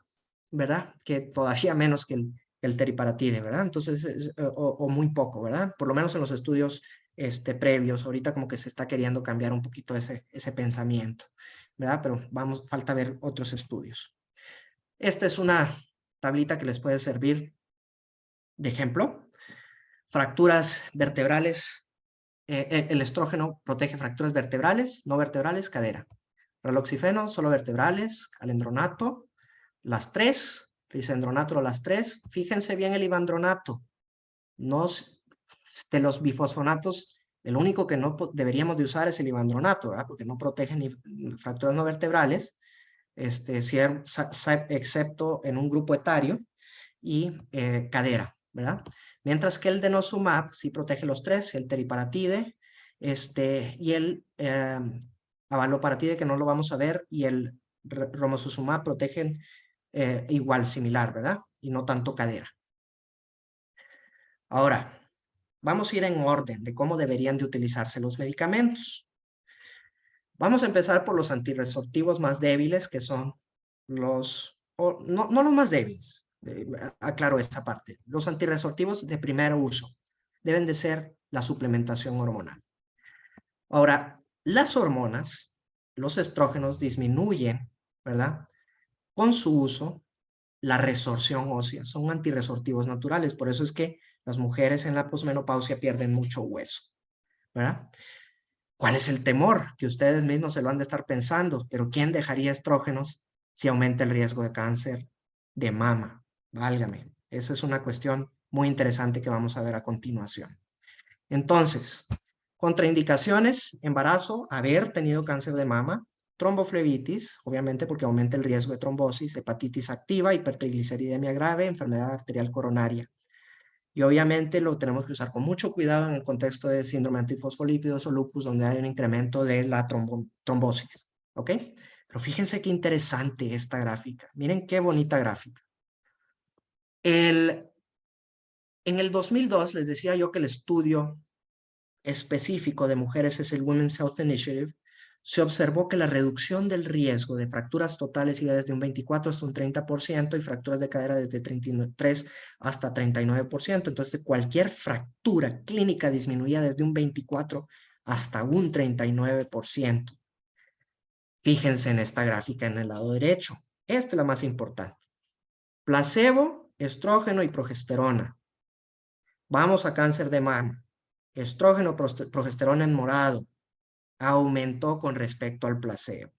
¿verdad? Que todavía menos que el teriparatide, ¿verdad? Entonces, o muy poco, ¿verdad? Por lo menos en los estudios previos, ahorita como que se está queriendo cambiar un poquito ese pensamiento, ¿verdad? Pero falta ver otros estudios. Esta es una tablita que les puede servir de ejemplo. Fracturas vertebrales, el estrógeno protege fracturas vertebrales, no vertebrales, cadera. Raloxifeno, solo vertebrales, alendronato, las tres, lisendronato, las tres. Fíjense bien el ivandronato. No, de los bifosfonatos, el único que no deberíamos de usar es el ivandronato, ¿verdad? Porque no protege ni fracturas no vertebrales, excepto en un grupo etario y cadera, ¿verdad? Mientras que el denosumab sí protege los tres, el teriparatide, y el avaloparatide, que no lo vamos a ver, y el romosozumab protegen igual, similar, ¿verdad? Y no tanto cadera. Ahora, vamos a ir en orden de cómo deberían de utilizarse los medicamentos. Vamos a empezar por los antirresortivos más débiles, que son no los más débiles, aclaro esa parte. Los antirresortivos de primer uso deben de ser la suplementación hormonal. Ahora, las hormonas, los estrógenos disminuyen, ¿verdad? Con su uso, la resorción ósea. Son antirresortivos naturales, por eso es que las mujeres en la posmenopausia pierden mucho hueso, ¿verdad? ¿Cuál es el temor? Que ustedes mismos se lo han de estar pensando, pero ¿quién dejaría estrógenos si aumenta el riesgo de cáncer de mama? Válgame. Esa es una cuestión muy interesante que vamos a ver a continuación. Entonces, contraindicaciones, embarazo, haber tenido cáncer de mama, tromboflebitis, obviamente porque aumenta el riesgo de trombosis, hepatitis activa, hipertrigliceridemia grave, enfermedad arterial coronaria. Y obviamente lo tenemos que usar con mucho cuidado en el contexto de síndrome antifosfolípidos o lupus, donde hay un incremento de la trombosis. ¿Ok? Pero fíjense qué interesante esta gráfica. Miren qué bonita gráfica. En el 2002 les decía yo que el estudio específico de mujeres es el Women's Health Initiative. Se observó que la reducción del riesgo de fracturas totales iba desde un 24 hasta un 30% y fracturas de cadera desde 33 hasta 39%. Entonces, cualquier fractura clínica disminuía desde un 24 hasta un 39%. Fíjense en esta gráfica en el lado derecho. Esta es la más importante. Placebo, estrógeno y progesterona. Vamos a cáncer de mama. Estrógeno, progesterona en morado aumentó con respecto al placebo.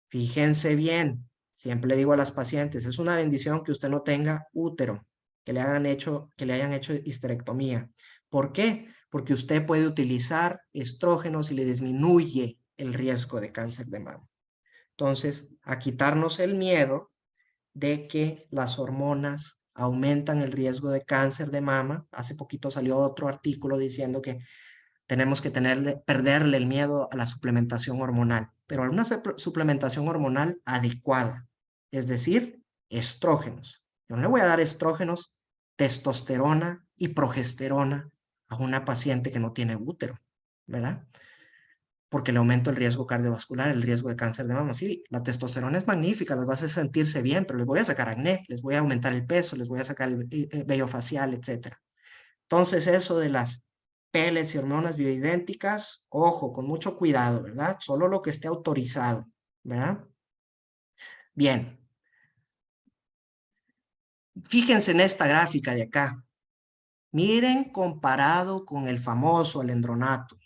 Fíjense bien, siempre le digo a las pacientes, es una bendición que usted no tenga útero, que le hayan hecho histerectomía. ¿Por qué? Porque usted puede utilizar estrógenos y le disminuye el riesgo de cáncer de mama. Entonces, a quitarnos el miedo de que las hormonas aumentan el riesgo de cáncer de mama. Hace poquito salió otro artículo diciendo que tenemos que perderle el miedo a la suplementación hormonal, pero a una suplementación hormonal adecuada, es decir, estrógenos. Yo no le voy a dar estrógenos, testosterona y progesterona a una paciente que no tiene útero, ¿verdad? Porque le aumento el riesgo cardiovascular, el riesgo de cáncer de mama. Sí, la testosterona es magnífica, las va a hacer sentirse bien, pero les voy a sacar acné, les voy a aumentar el peso, les voy a sacar el vello facial, etc. Entonces, eso de las pellets y hormonas bioidénticas, ojo, con mucho cuidado, ¿verdad? Solo lo que esté autorizado, ¿verdad? Bien. Fíjense en esta gráfica de acá. Miren comparado con el famoso alendronato,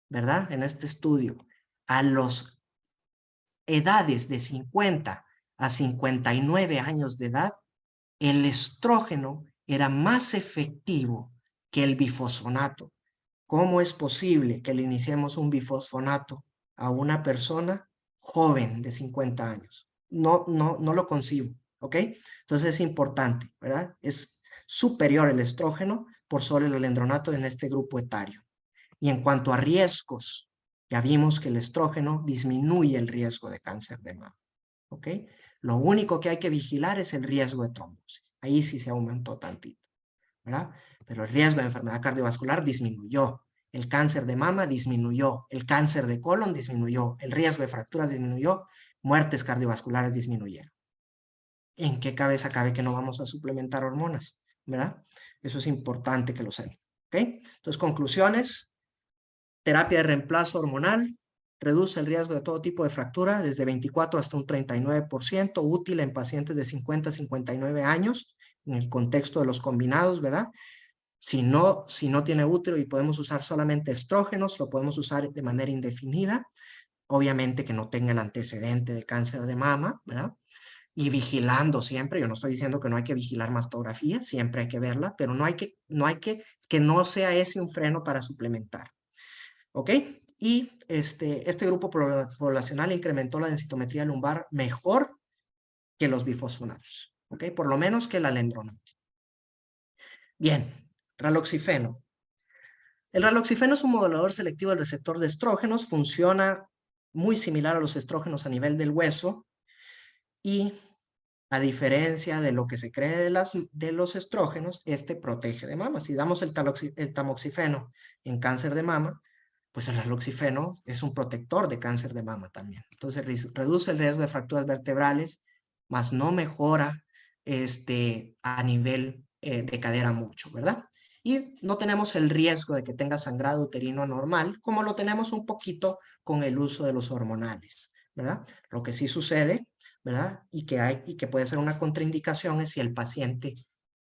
¿verdad? En este estudio, a las edades de 50 a 59 años de edad, el estrógeno era más efectivo que el bifosfonato. ¿Cómo es posible que le iniciemos un bifosfonato a una persona joven de 50 años? No lo concibo, ¿ok? Entonces es importante, ¿verdad? Es superior el estrógeno por sobre el alendronato en este grupo etario. Y en cuanto a riesgos, ya vimos que el estrógeno disminuye el riesgo de cáncer de mama, ¿ok? Lo único que hay que vigilar es el riesgo de trombosis. Ahí sí se aumentó tantito, ¿verdad? Pero el riesgo de enfermedad cardiovascular disminuyó. El cáncer de mama disminuyó. El cáncer de colon disminuyó. El riesgo de fracturas disminuyó. Muertes cardiovasculares disminuyeron. ¿En qué cabeza cabe que no vamos a suplementar hormonas? ¿Verdad? Eso es importante que lo sepan. ¿Ok? Entonces, conclusiones. Terapia de reemplazo hormonal. Reduce el riesgo de todo tipo de fractura, desde 24 hasta un 39%, útil en pacientes de 50 a 59 años, en el contexto de los combinados, ¿verdad? Si no tiene útero y podemos usar solamente estrógenos, lo podemos usar de manera indefinida, obviamente que no tenga el antecedente de cáncer de mama, ¿verdad? Y vigilando siempre, yo no estoy diciendo que no hay que vigilar mastografía, siempre hay que verla, pero que no sea ese un freno para suplementar, ¿ok? Y este grupo poblacional incrementó la densitometría lumbar mejor que los bifosfonatos, ¿ok? Por lo menos que el alendronato. Bien, raloxifeno. El raloxifeno es un modulador selectivo del receptor de estrógenos, funciona muy similar a los estrógenos a nivel del hueso y a diferencia de lo que se cree de los estrógenos, este protege de mama. Si damos el tamoxifeno en cáncer de mama, pues el raloxifeno es un protector de cáncer de mama también. Entonces reduce el riesgo de fracturas vertebrales, mas no mejora a nivel de cadera mucho, ¿verdad? Y no tenemos el riesgo de que tenga sangrado uterino anormal, como lo tenemos un poquito con el uso de los hormonales, ¿verdad? Lo que sí sucede, ¿verdad? Y que puede ser una contraindicación es si el paciente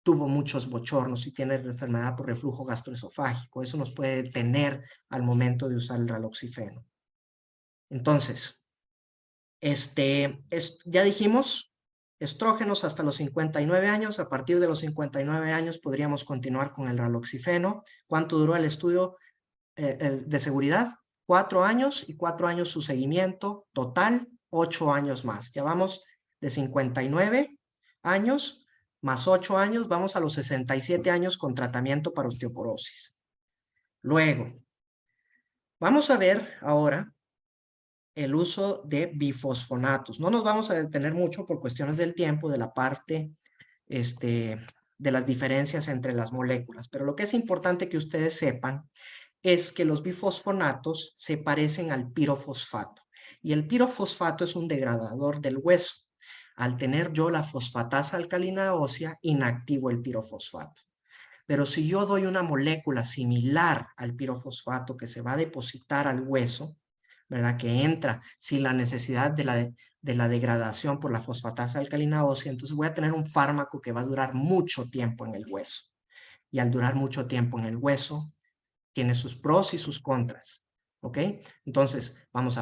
tuvo muchos bochornos y tiene enfermedad por reflujo gastroesofágico. Eso nos puede detener al momento de usar el raloxifeno. Entonces, ya dijimos, estrógenos hasta los 59 años. A partir de los 59 años podríamos continuar con el raloxifeno. ¿Cuánto duró el estudio de seguridad? 4 años y 4 años su seguimiento. Total, 8 años más. Ya vamos de 59 años más 8 años, vamos a los 67 años con tratamiento para osteoporosis. Luego, vamos a ver ahora el uso de bifosfonatos. No nos vamos a detener mucho por cuestiones del tiempo, de la parte de las diferencias entre las moléculas, pero lo que es importante que ustedes sepan es que los bifosfonatos se parecen al pirofosfato y el pirofosfato es un degradador del hueso. Al tener yo la fosfatasa alcalina ósea, inactivo el pirofosfato. Pero si yo doy una molécula similar al pirofosfato que se va a depositar al hueso, ¿verdad? Que entra sin la necesidad de la degradación por la fosfatasa alcalina ósea, entonces voy a tener un fármaco que va a durar mucho tiempo en el hueso. Y al durar mucho tiempo en el hueso, tiene sus pros y sus contras. ¿Ok? Entonces, vamos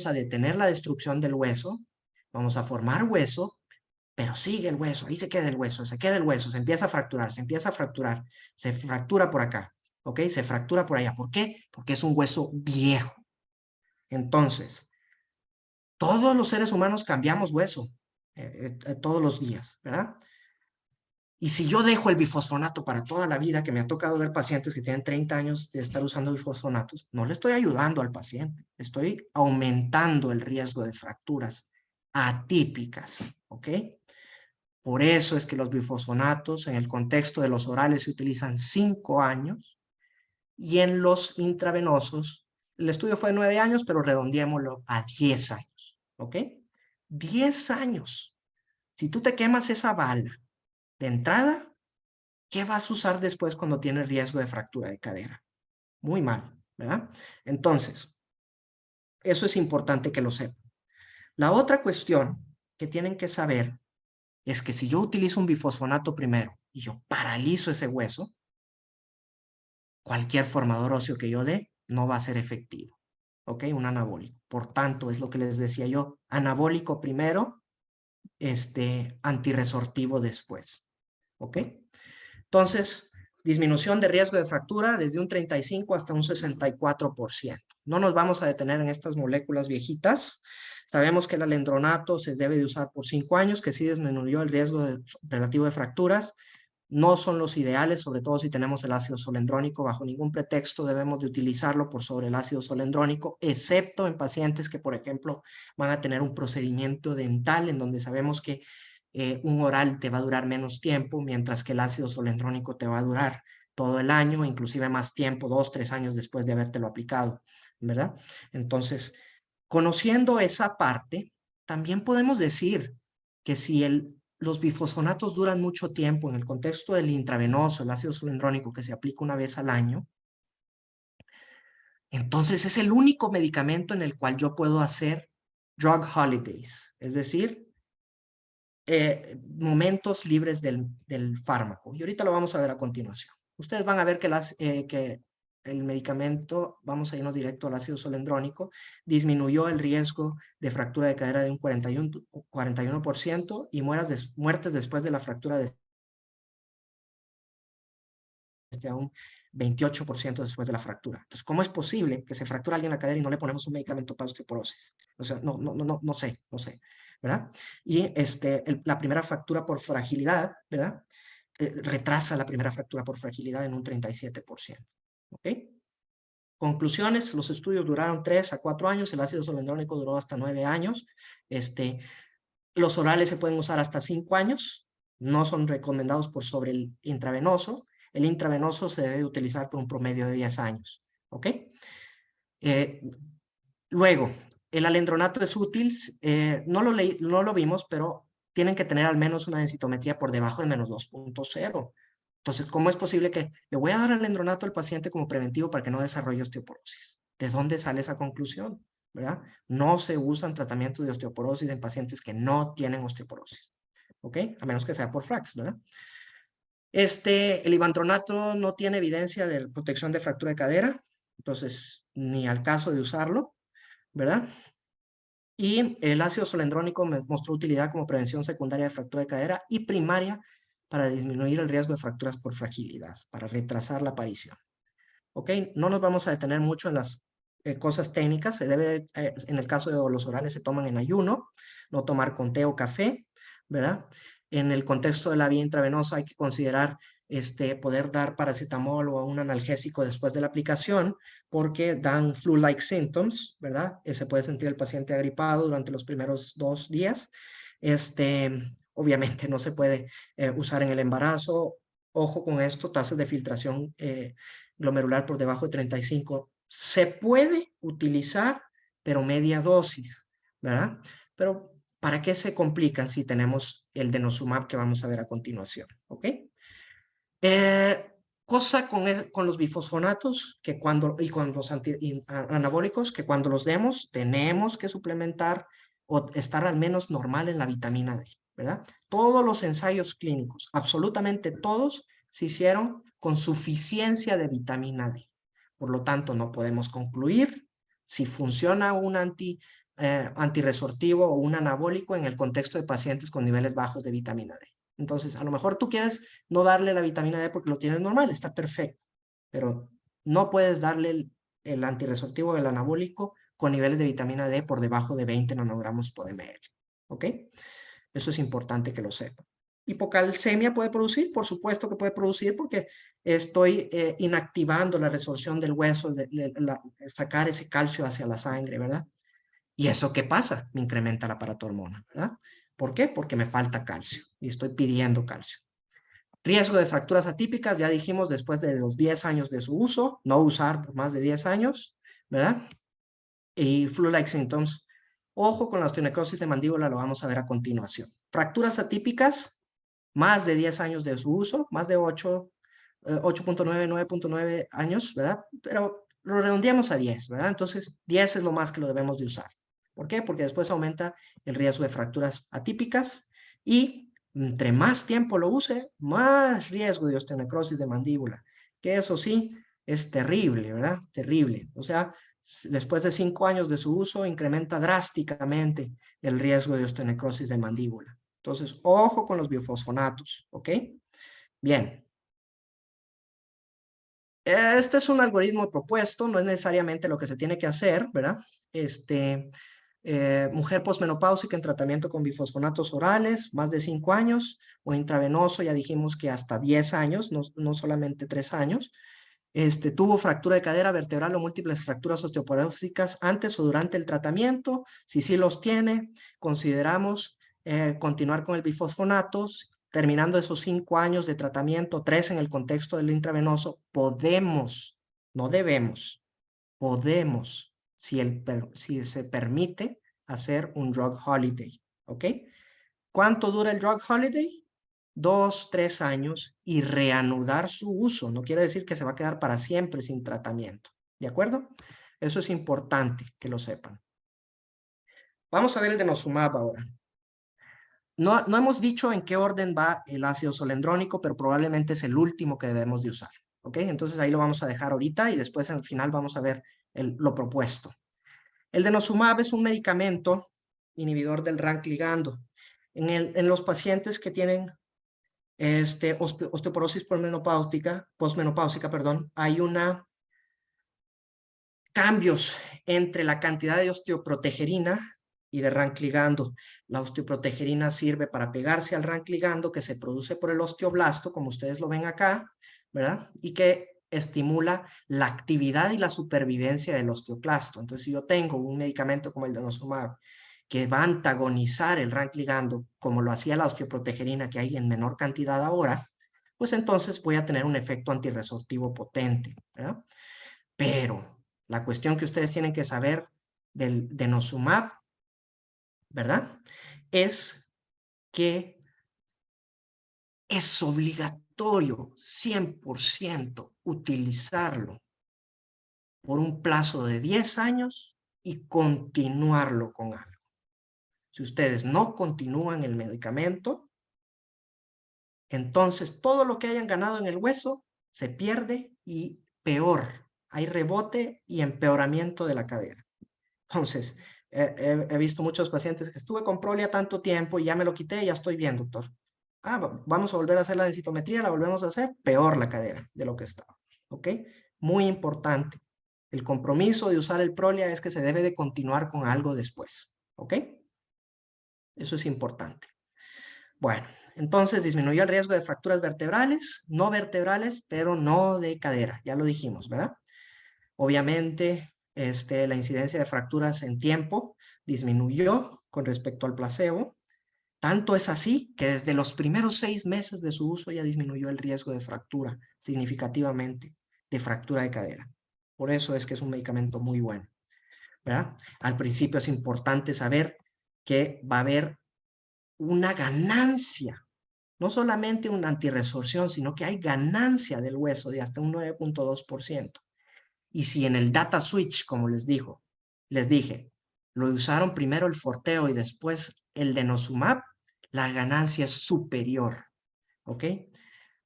a detener la destrucción del hueso, vamos a formar hueso, pero sigue el hueso, ahí se queda el hueso, se queda el hueso, se empieza a fracturar, se fractura por acá, ¿ok? Se fractura por allá. ¿Por qué? Porque es un hueso viejo. Entonces, todos los seres humanos cambiamos hueso todos los días, ¿verdad? Y si yo dejo el bifosfonato para toda la vida, que me ha tocado ver pacientes que tienen 30 años de estar usando bifosfonatos, no le estoy ayudando al paciente, estoy aumentando el riesgo de fracturas atípicas, ¿ok? Por eso es que los bifosfonatos en el contexto de los orales se utilizan 5 años y en los intravenosos, el estudio fue de 9 años, pero redondeémoslo a 10 años, ¿ok? 10 años. Si tú te quemas esa bala de entrada, ¿qué vas a usar después cuando tienes riesgo de fractura de cadera? Muy mal, ¿verdad? Entonces, eso es importante que lo sepan. La otra cuestión que tienen que saber es que si yo utilizo un bifosfonato primero y yo paralizo ese hueso, cualquier formador óseo que yo dé no va a ser efectivo. ¿Ok? Un anabólico. Por tanto, es lo que les decía yo, anabólico primero, antirresortivo después. ¿Ok? Entonces, disminución de riesgo de fractura desde un 35 hasta un 64%. No nos vamos a detener en estas moléculas viejitas. Sabemos que el alendronato se debe de usar por 5 años, que sí disminuyó el riesgo relativo de fracturas. No son los ideales, sobre todo si tenemos el ácido solendrónico. Bajo ningún pretexto debemos de utilizarlo por sobre el ácido solendrónico, excepto en pacientes que, por ejemplo, van a tener un procedimiento dental en donde sabemos que un oral te va a durar menos tiempo, mientras que el ácido solendrónico te va a durar todo el año, inclusive más tiempo, 2, 3 años después de habértelo aplicado, ¿verdad? Entonces, conociendo esa parte, también podemos decir que si los bifosfonatos duran mucho tiempo en el contexto del intravenoso, el ácido zoledrónico que se aplica una vez al año, entonces es el único medicamento en el cual yo puedo hacer drug holidays, es decir, momentos libres del fármaco. Y ahorita lo vamos a ver a continuación. Ustedes van a ver que el medicamento, vamos a irnos directo al ácido zoledrónico, disminuyó el riesgo de fractura de cadera de un 41% y muertes después de la fractura de a un 28% después de la fractura. Entonces, ¿cómo es posible que se fractura alguien la cadera y no le ponemos un medicamento para osteoporosis? O sea, no sé, ¿verdad? Y la primera fractura por fragilidad, ¿verdad? Retrasa la primera fractura por fragilidad en un 37%. ¿Ok? Conclusiones, los estudios duraron 3 a 4 años, el ácido zoledrónico duró hasta 9 años, los orales se pueden usar hasta 5 años, no son recomendados por sobre el intravenoso. El intravenoso se debe utilizar por un promedio de 10 años. ¿Ok? Luego, el alendronato es útil, no lo vimos, pero tienen que tener al menos una densitometría por debajo de menos 2.0. Entonces, ¿cómo es posible que le voy a dar alendronato al paciente como preventivo para que no desarrolle osteoporosis? ¿De dónde sale esa conclusión? ¿Verdad? No se usan tratamientos de osteoporosis en pacientes que no tienen osteoporosis. ¿Ok? A menos que sea por FRAX, ¿verdad? El ivandronato no tiene evidencia de protección de fractura de cadera, entonces ni al caso de usarlo, ¿verdad? Y el ácido zoledrónico mostró utilidad como prevención secundaria de fractura de cadera y primaria para disminuir el riesgo de fracturas por fragilidad, para retrasar la aparición. ¿Ok? No nos vamos a detener mucho en las cosas técnicas. Se debe, en el caso de los orales, se toman en ayuno, no tomar con té o café, ¿verdad? En el contexto de la vía intravenosa hay que considerar poder dar paracetamol o un analgésico después de la aplicación porque dan flu-like symptoms, ¿verdad? Se puede sentir el paciente agripado durante los primeros 2 días. Obviamente no se puede usar en el embarazo. Ojo con esto, tasas de filtración glomerular por debajo de 35. Se puede utilizar, pero media dosis, ¿verdad? Pero ¿para qué se complican si tenemos el denosumab que vamos a ver a continuación? ¿Ok? Cosa con los bifosfonatos y con los anabólicos, que cuando los demos tenemos que suplementar o estar al menos normal en la vitamina D, ¿verdad? Todos los ensayos clínicos, absolutamente todos, se hicieron con suficiencia de vitamina D. Por lo tanto, no podemos concluir si funciona un antirresortivo o un anabólico en el contexto de pacientes con niveles bajos de vitamina D. Entonces, a lo mejor tú quieres no darle la vitamina D porque lo tienes normal, está perfecto, pero no puedes darle el antirresortivo o el anabólico con niveles de vitamina D por debajo de 20 nanogramos por ml. ¿Ok? Eso es importante que lo sepan. ¿Hipocalcemia puede producir? Por supuesto que puede producir porque estoy inactivando la resorción del hueso, sacar ese calcio hacia la sangre, ¿verdad? ¿Y eso qué pasa? Me incrementa la paratormona, ¿verdad? ¿Por qué? Porque me falta calcio y estoy pidiendo calcio. Riesgo de fracturas atípicas, ya dijimos, después de los 10 años de su uso, no usar por más de 10 años, ¿verdad? Y flu-like symptoms. Ojo con la osteonecrosis de mandíbula, lo vamos a ver a continuación. Fracturas atípicas, más de 10 años de su uso, más de 8.9, 9.9 años, ¿verdad? Pero lo redondeamos a 10, ¿verdad? Entonces, 10 es lo más que lo debemos de usar. ¿Por qué? Porque después aumenta el riesgo de fracturas atípicas y entre más tiempo lo use, más riesgo de osteonecrosis de mandíbula, que eso sí, es terrible, ¿verdad? Terrible. O sea, después de 5 años de su uso, incrementa drásticamente el riesgo de osteonecrosis de mandíbula. Entonces, ojo con los biofosfonatos, ¿ok? Bien. Este es un algoritmo propuesto, no es necesariamente lo que se tiene que hacer, ¿verdad? Mujer posmenopáusica en tratamiento con bifosfonatos orales, más de 5 años, o intravenoso, ya dijimos que hasta 10 años, no solamente 3 años. Tuvo fractura de cadera vertebral o múltiples fracturas osteoporóticas antes o durante el tratamiento. Si sí los tiene, consideramos continuar con el bifosfonato. Terminando esos 5 años de tratamiento, 3 en el contexto del intravenoso, podemos, no debemos, podemos, si se permite, hacer un drug holiday, ¿ok? ¿Cuánto dura el drug holiday? 2, 3 años y reanudar su uso. No quiere decir que se va a quedar para siempre sin tratamiento. ¿De acuerdo? Eso es importante que lo sepan. Vamos a ver el denosumab ahora. No hemos dicho en qué orden va el ácido solendrónico, pero probablemente es el último que debemos de usar. ¿Ok? Entonces ahí lo vamos a dejar ahorita y después al final vamos a ver lo propuesto. El denosumab es un medicamento inhibidor del RANK ligando. En los pacientes que tienen osteoporosis postmenopáusica, perdón, hay cambios entre la cantidad de osteoprotegerina y de RANK ligando. La osteoprotegerina sirve para pegarse al RANK ligando que se produce por el osteoblasto, como ustedes lo ven acá, ¿verdad? Y que estimula la actividad y la supervivencia del osteoclasto. Entonces, si yo tengo un medicamento como el denosumab que va a antagonizar el RANK ligando, como lo hacía la osteoprotegerina que hay en menor cantidad ahora, pues entonces voy a tener un efecto antirresortivo potente, ¿verdad? Pero la cuestión que ustedes tienen que saber del denosumab, ¿verdad? Es que es obligatorio 100% utilizarlo por un plazo de 10 años y continuarlo con algo. Si ustedes no continúan el medicamento, entonces todo lo que hayan ganado en el hueso se pierde y peor, hay rebote y empeoramiento de la cadera. Entonces, he visto muchos pacientes que estuve con Prolia tanto tiempo y ya me lo quité y ya estoy bien, doctor. Vamos a volver a hacer la densitometría, la volvemos a hacer, peor la cadera de lo que estaba. ¿Ok? Muy importante. El compromiso de usar el Prolia es que se debe de continuar con algo después. ¿Ok? Eso es importante. Bueno, entonces disminuyó el riesgo de fracturas vertebrales, no vertebrales, pero no de cadera. Ya lo dijimos, ¿verdad? Obviamente, la incidencia de fracturas en tiempo disminuyó con respecto al placebo. Tanto es así que desde los primeros 6 meses de su uso ya disminuyó el riesgo de fractura significativamente, de fractura de cadera. Por eso es que es un medicamento muy bueno, ¿verdad? Al principio es importante saber que va a haber una ganancia, no solamente una antirresorción, sino que hay ganancia del hueso de hasta un 9.2%. Y si en el data switch, como les dije, lo usaron primero el Forteo y después el denosumab, la ganancia es superior, ¿ok?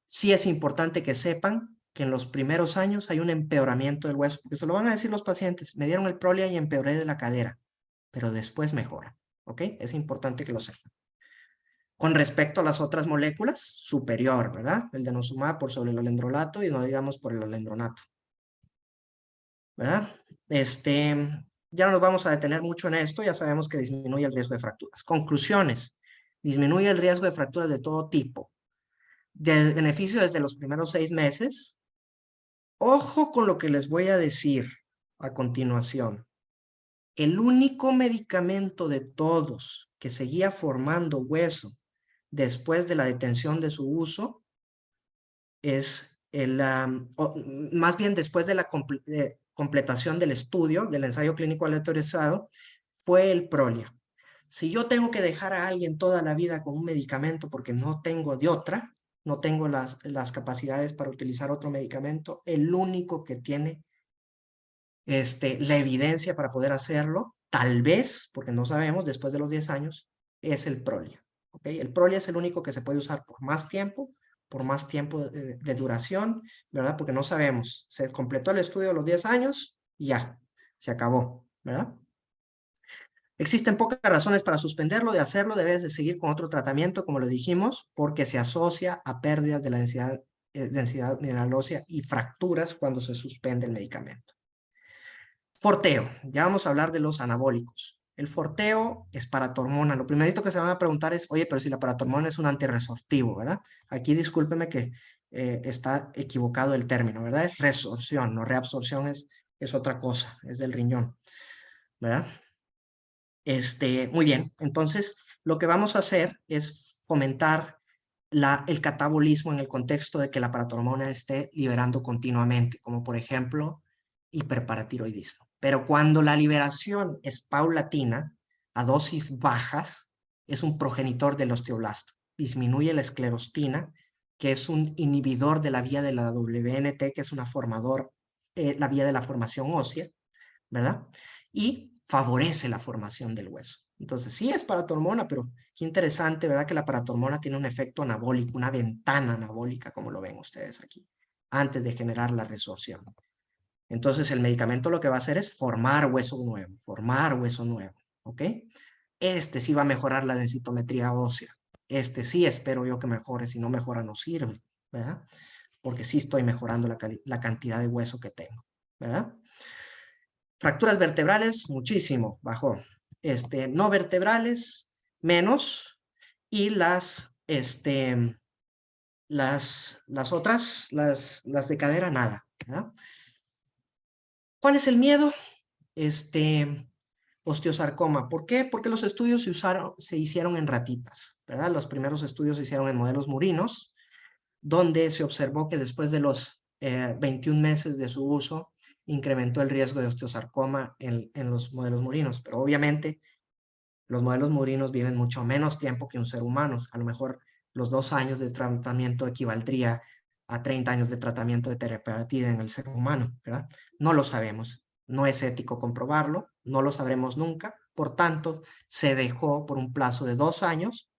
Sí es importante que sepan que en los primeros años hay un empeoramiento del hueso, porque se lo van a decir los pacientes, me dieron el Prolia y empeoré de la cadera, pero después mejora, ¿ok? Es importante que lo sepan. Con respecto a las otras moléculas, superior, ¿verdad? El denosumab por sobre el alendrolato y no digamos por el alendronato. ¿Verdad? Ya no nos vamos a detener mucho en esto, ya sabemos que disminuye el riesgo de fracturas. Conclusiones, disminuye el riesgo de fracturas de todo tipo. De beneficio desde los primeros 6 meses. Ojo con lo que les voy a decir a continuación. El único medicamento de todos que seguía formando hueso después de la detención de su uso es más bien después de la completación del estudio, del ensayo clínico aleatorizado, fue el Prolia. Si yo tengo que dejar a alguien toda la vida con un medicamento porque no tengo de otra, no tengo las capacidades para utilizar otro medicamento, el único que tiene la evidencia para poder hacerlo, tal vez, porque no sabemos, después de los 10 años, es el Prolia. ¿Okay? El Prolia es el único que se puede usar por más tiempo de duración, ¿verdad? Porque no sabemos. Se completó el estudio de los 10 años y ya, se acabó, ¿verdad? Existen pocas razones para suspenderlo, de hacerlo, debes de seguir con otro tratamiento, como lo dijimos, porque se asocia a pérdidas de la densidad mineral ósea y fracturas cuando se suspende el medicamento. Forteo, ya vamos a hablar de los anabólicos. El forteo es paratormona. Lo primerito que se van a preguntar es, oye, pero si la paratormona es un antirresortivo, ¿verdad? Aquí discúlpeme que está equivocado el término, ¿verdad? Es resorción, no reabsorción es otra cosa, es del riñón, ¿verdad? Muy bien, entonces lo que vamos a hacer es fomentar el catabolismo en el contexto de que la paratormona esté liberando continuamente, como por ejemplo hiperparatiroidismo. Pero cuando la liberación es paulatina, a dosis bajas, es un progenitor del osteoblasto. Disminuye la esclerostina, que es un inhibidor de la vía de la WNT, que es una la vía de la formación ósea, ¿verdad? Y favorece la formación del hueso. Entonces, sí es paratormona, pero qué interesante, ¿verdad? Que la paratormona tiene un efecto anabólico, una ventana anabólica, como lo ven ustedes aquí, antes de generar la resorción. Entonces, el medicamento lo que va a hacer es formar hueso nuevo, ¿ok? Este sí va a mejorar la densitometría ósea. Este sí espero yo que mejore, si no mejora no sirve, ¿verdad? Porque sí estoy mejorando la cantidad de hueso que tengo, ¿verdad? Fracturas vertebrales, muchísimo, bajó. No vertebrales, menos. Y las otras, las de cadera, nada, ¿verdad? ¿Cuál es el miedo? Osteosarcoma. ¿Por qué? Porque los estudios se hicieron en ratitas, ¿verdad? Los primeros estudios se hicieron en modelos murinos, donde se observó que después de los 21 meses de su uso, incrementó el riesgo de osteosarcoma en los modelos murinos. Pero obviamente, los modelos murinos viven mucho menos tiempo que un ser humano. A lo mejor los 2 años de tratamiento equivaldría a 30 años de tratamiento de terapia en el ser humano, ¿verdad? No lo sabemos. No es ético comprobarlo, no lo sabremos nunca. Por tanto, se dejó por un plazo de 2 años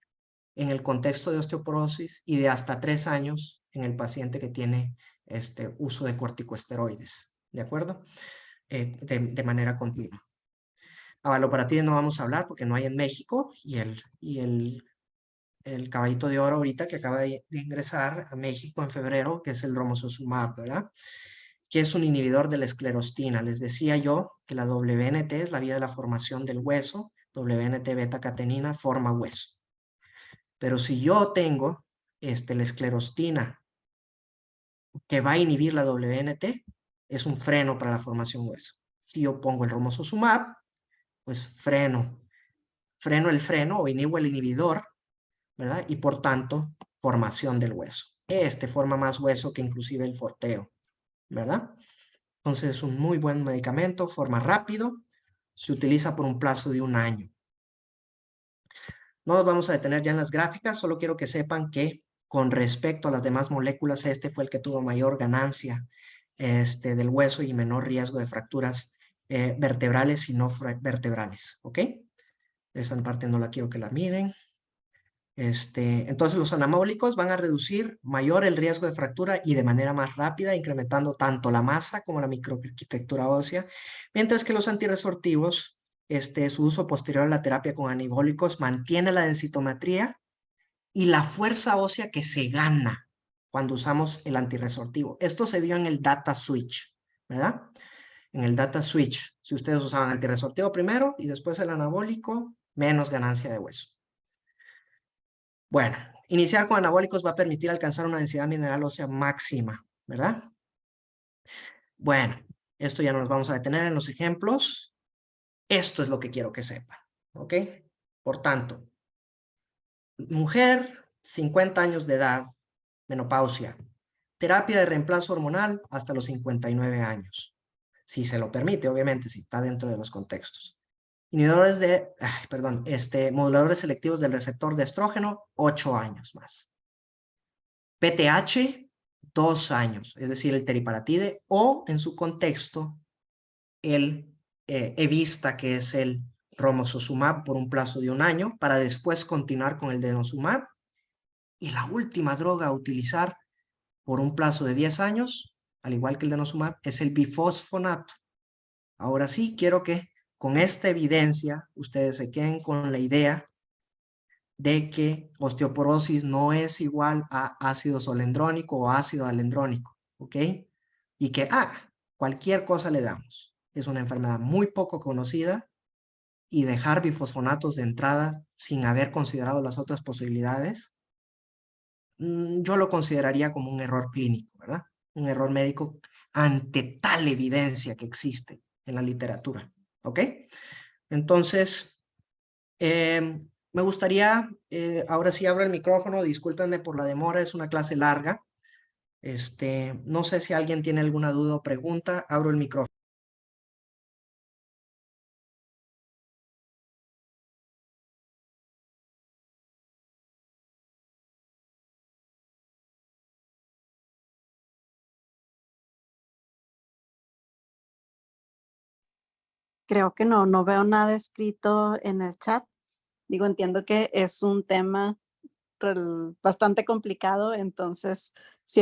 en el contexto de osteoporosis y de hasta 3 años en el paciente que tiene uso de corticosteroides, ¿de acuerdo? De manera continua. Abaloparatide no vamos a hablar porque no hay en México y el caballito de oro ahorita que acaba de ingresar a México en febrero, que es el romosozumab, ¿verdad? Que es un inhibidor de la esclerostina. Les decía yo que la WNT es la vía de la formación del hueso, WNT beta-catenina forma hueso. Pero si yo tengo la esclerostina que va a inhibir la WNT, es un freno para la formación hueso. Si yo pongo el romosozumab, pues freno el freno o inhibo el inhibidor, ¿verdad? Y por tanto, formación del hueso. Forma más hueso que inclusive el forteo, ¿verdad? Entonces es un muy buen medicamento, forma rápido, se utiliza por un plazo de 1 año. No nos vamos a detener ya en las gráficas, solo quiero que sepan que con respecto a las demás moléculas, este fue el que tuvo mayor ganancia del hueso y menor riesgo de fracturas vertebrales y no vertebrales, ¿ok? Esa parte no la quiero que la miren. Entonces los anabólicos van a reducir mayor el riesgo de fractura y de manera más rápida, incrementando tanto la masa como la microarquitectura ósea, mientras que los antirresortivos, su uso posterior a la terapia con anabólicos mantiene la densitometría y la fuerza ósea que se gana cuando usamos el antirresortivo. Esto se vio en el data switch, ¿verdad? En el data switch, si ustedes usaban el antirresortivo primero y después el anabólico, menos ganancia de hueso. Bueno, iniciar con anabólicos va a permitir alcanzar una densidad mineral ósea máxima, ¿verdad? Bueno, esto ya no nos vamos a detener en los ejemplos. Esto es lo que quiero que sepan, ¿ok? Por tanto, mujer, 50 años de edad, menopausia, terapia de reemplazo hormonal hasta los 59 años. Si se lo permite, obviamente, si está dentro de los contextos. Inhibidores moduladores selectivos del receptor de estrógeno, 8 años más. PTH, 2 años, es decir, el teriparatide, o en su contexto, el Evista, que es el romosozumab, por un plazo de 1 año, para después continuar con el denosumab. Y la última droga a utilizar por un plazo de 10 años, al igual que el denosumab, es el bifosfonato. Ahora sí, quiero que con esta evidencia ustedes se queden con la idea de que osteoporosis no es igual a ácido solendrónico o ácido alendrónico, ¿ok? Y que, cualquier cosa le damos. Es una enfermedad muy poco conocida y dejar bifosfonatos de entrada sin haber considerado las otras posibilidades, yo lo consideraría como un error clínico, ¿verdad? Un error médico ante tal evidencia que existe en la literatura, ¿ok? Entonces, me gustaría, ahora sí abro el micrófono, discúlpenme por la demora, es una clase larga. No sé si alguien tiene alguna duda o pregunta, abro el micrófono. Creo que no, no veo nada escrito en el chat. Digo, entiendo que es un tema bastante complicado, entonces, si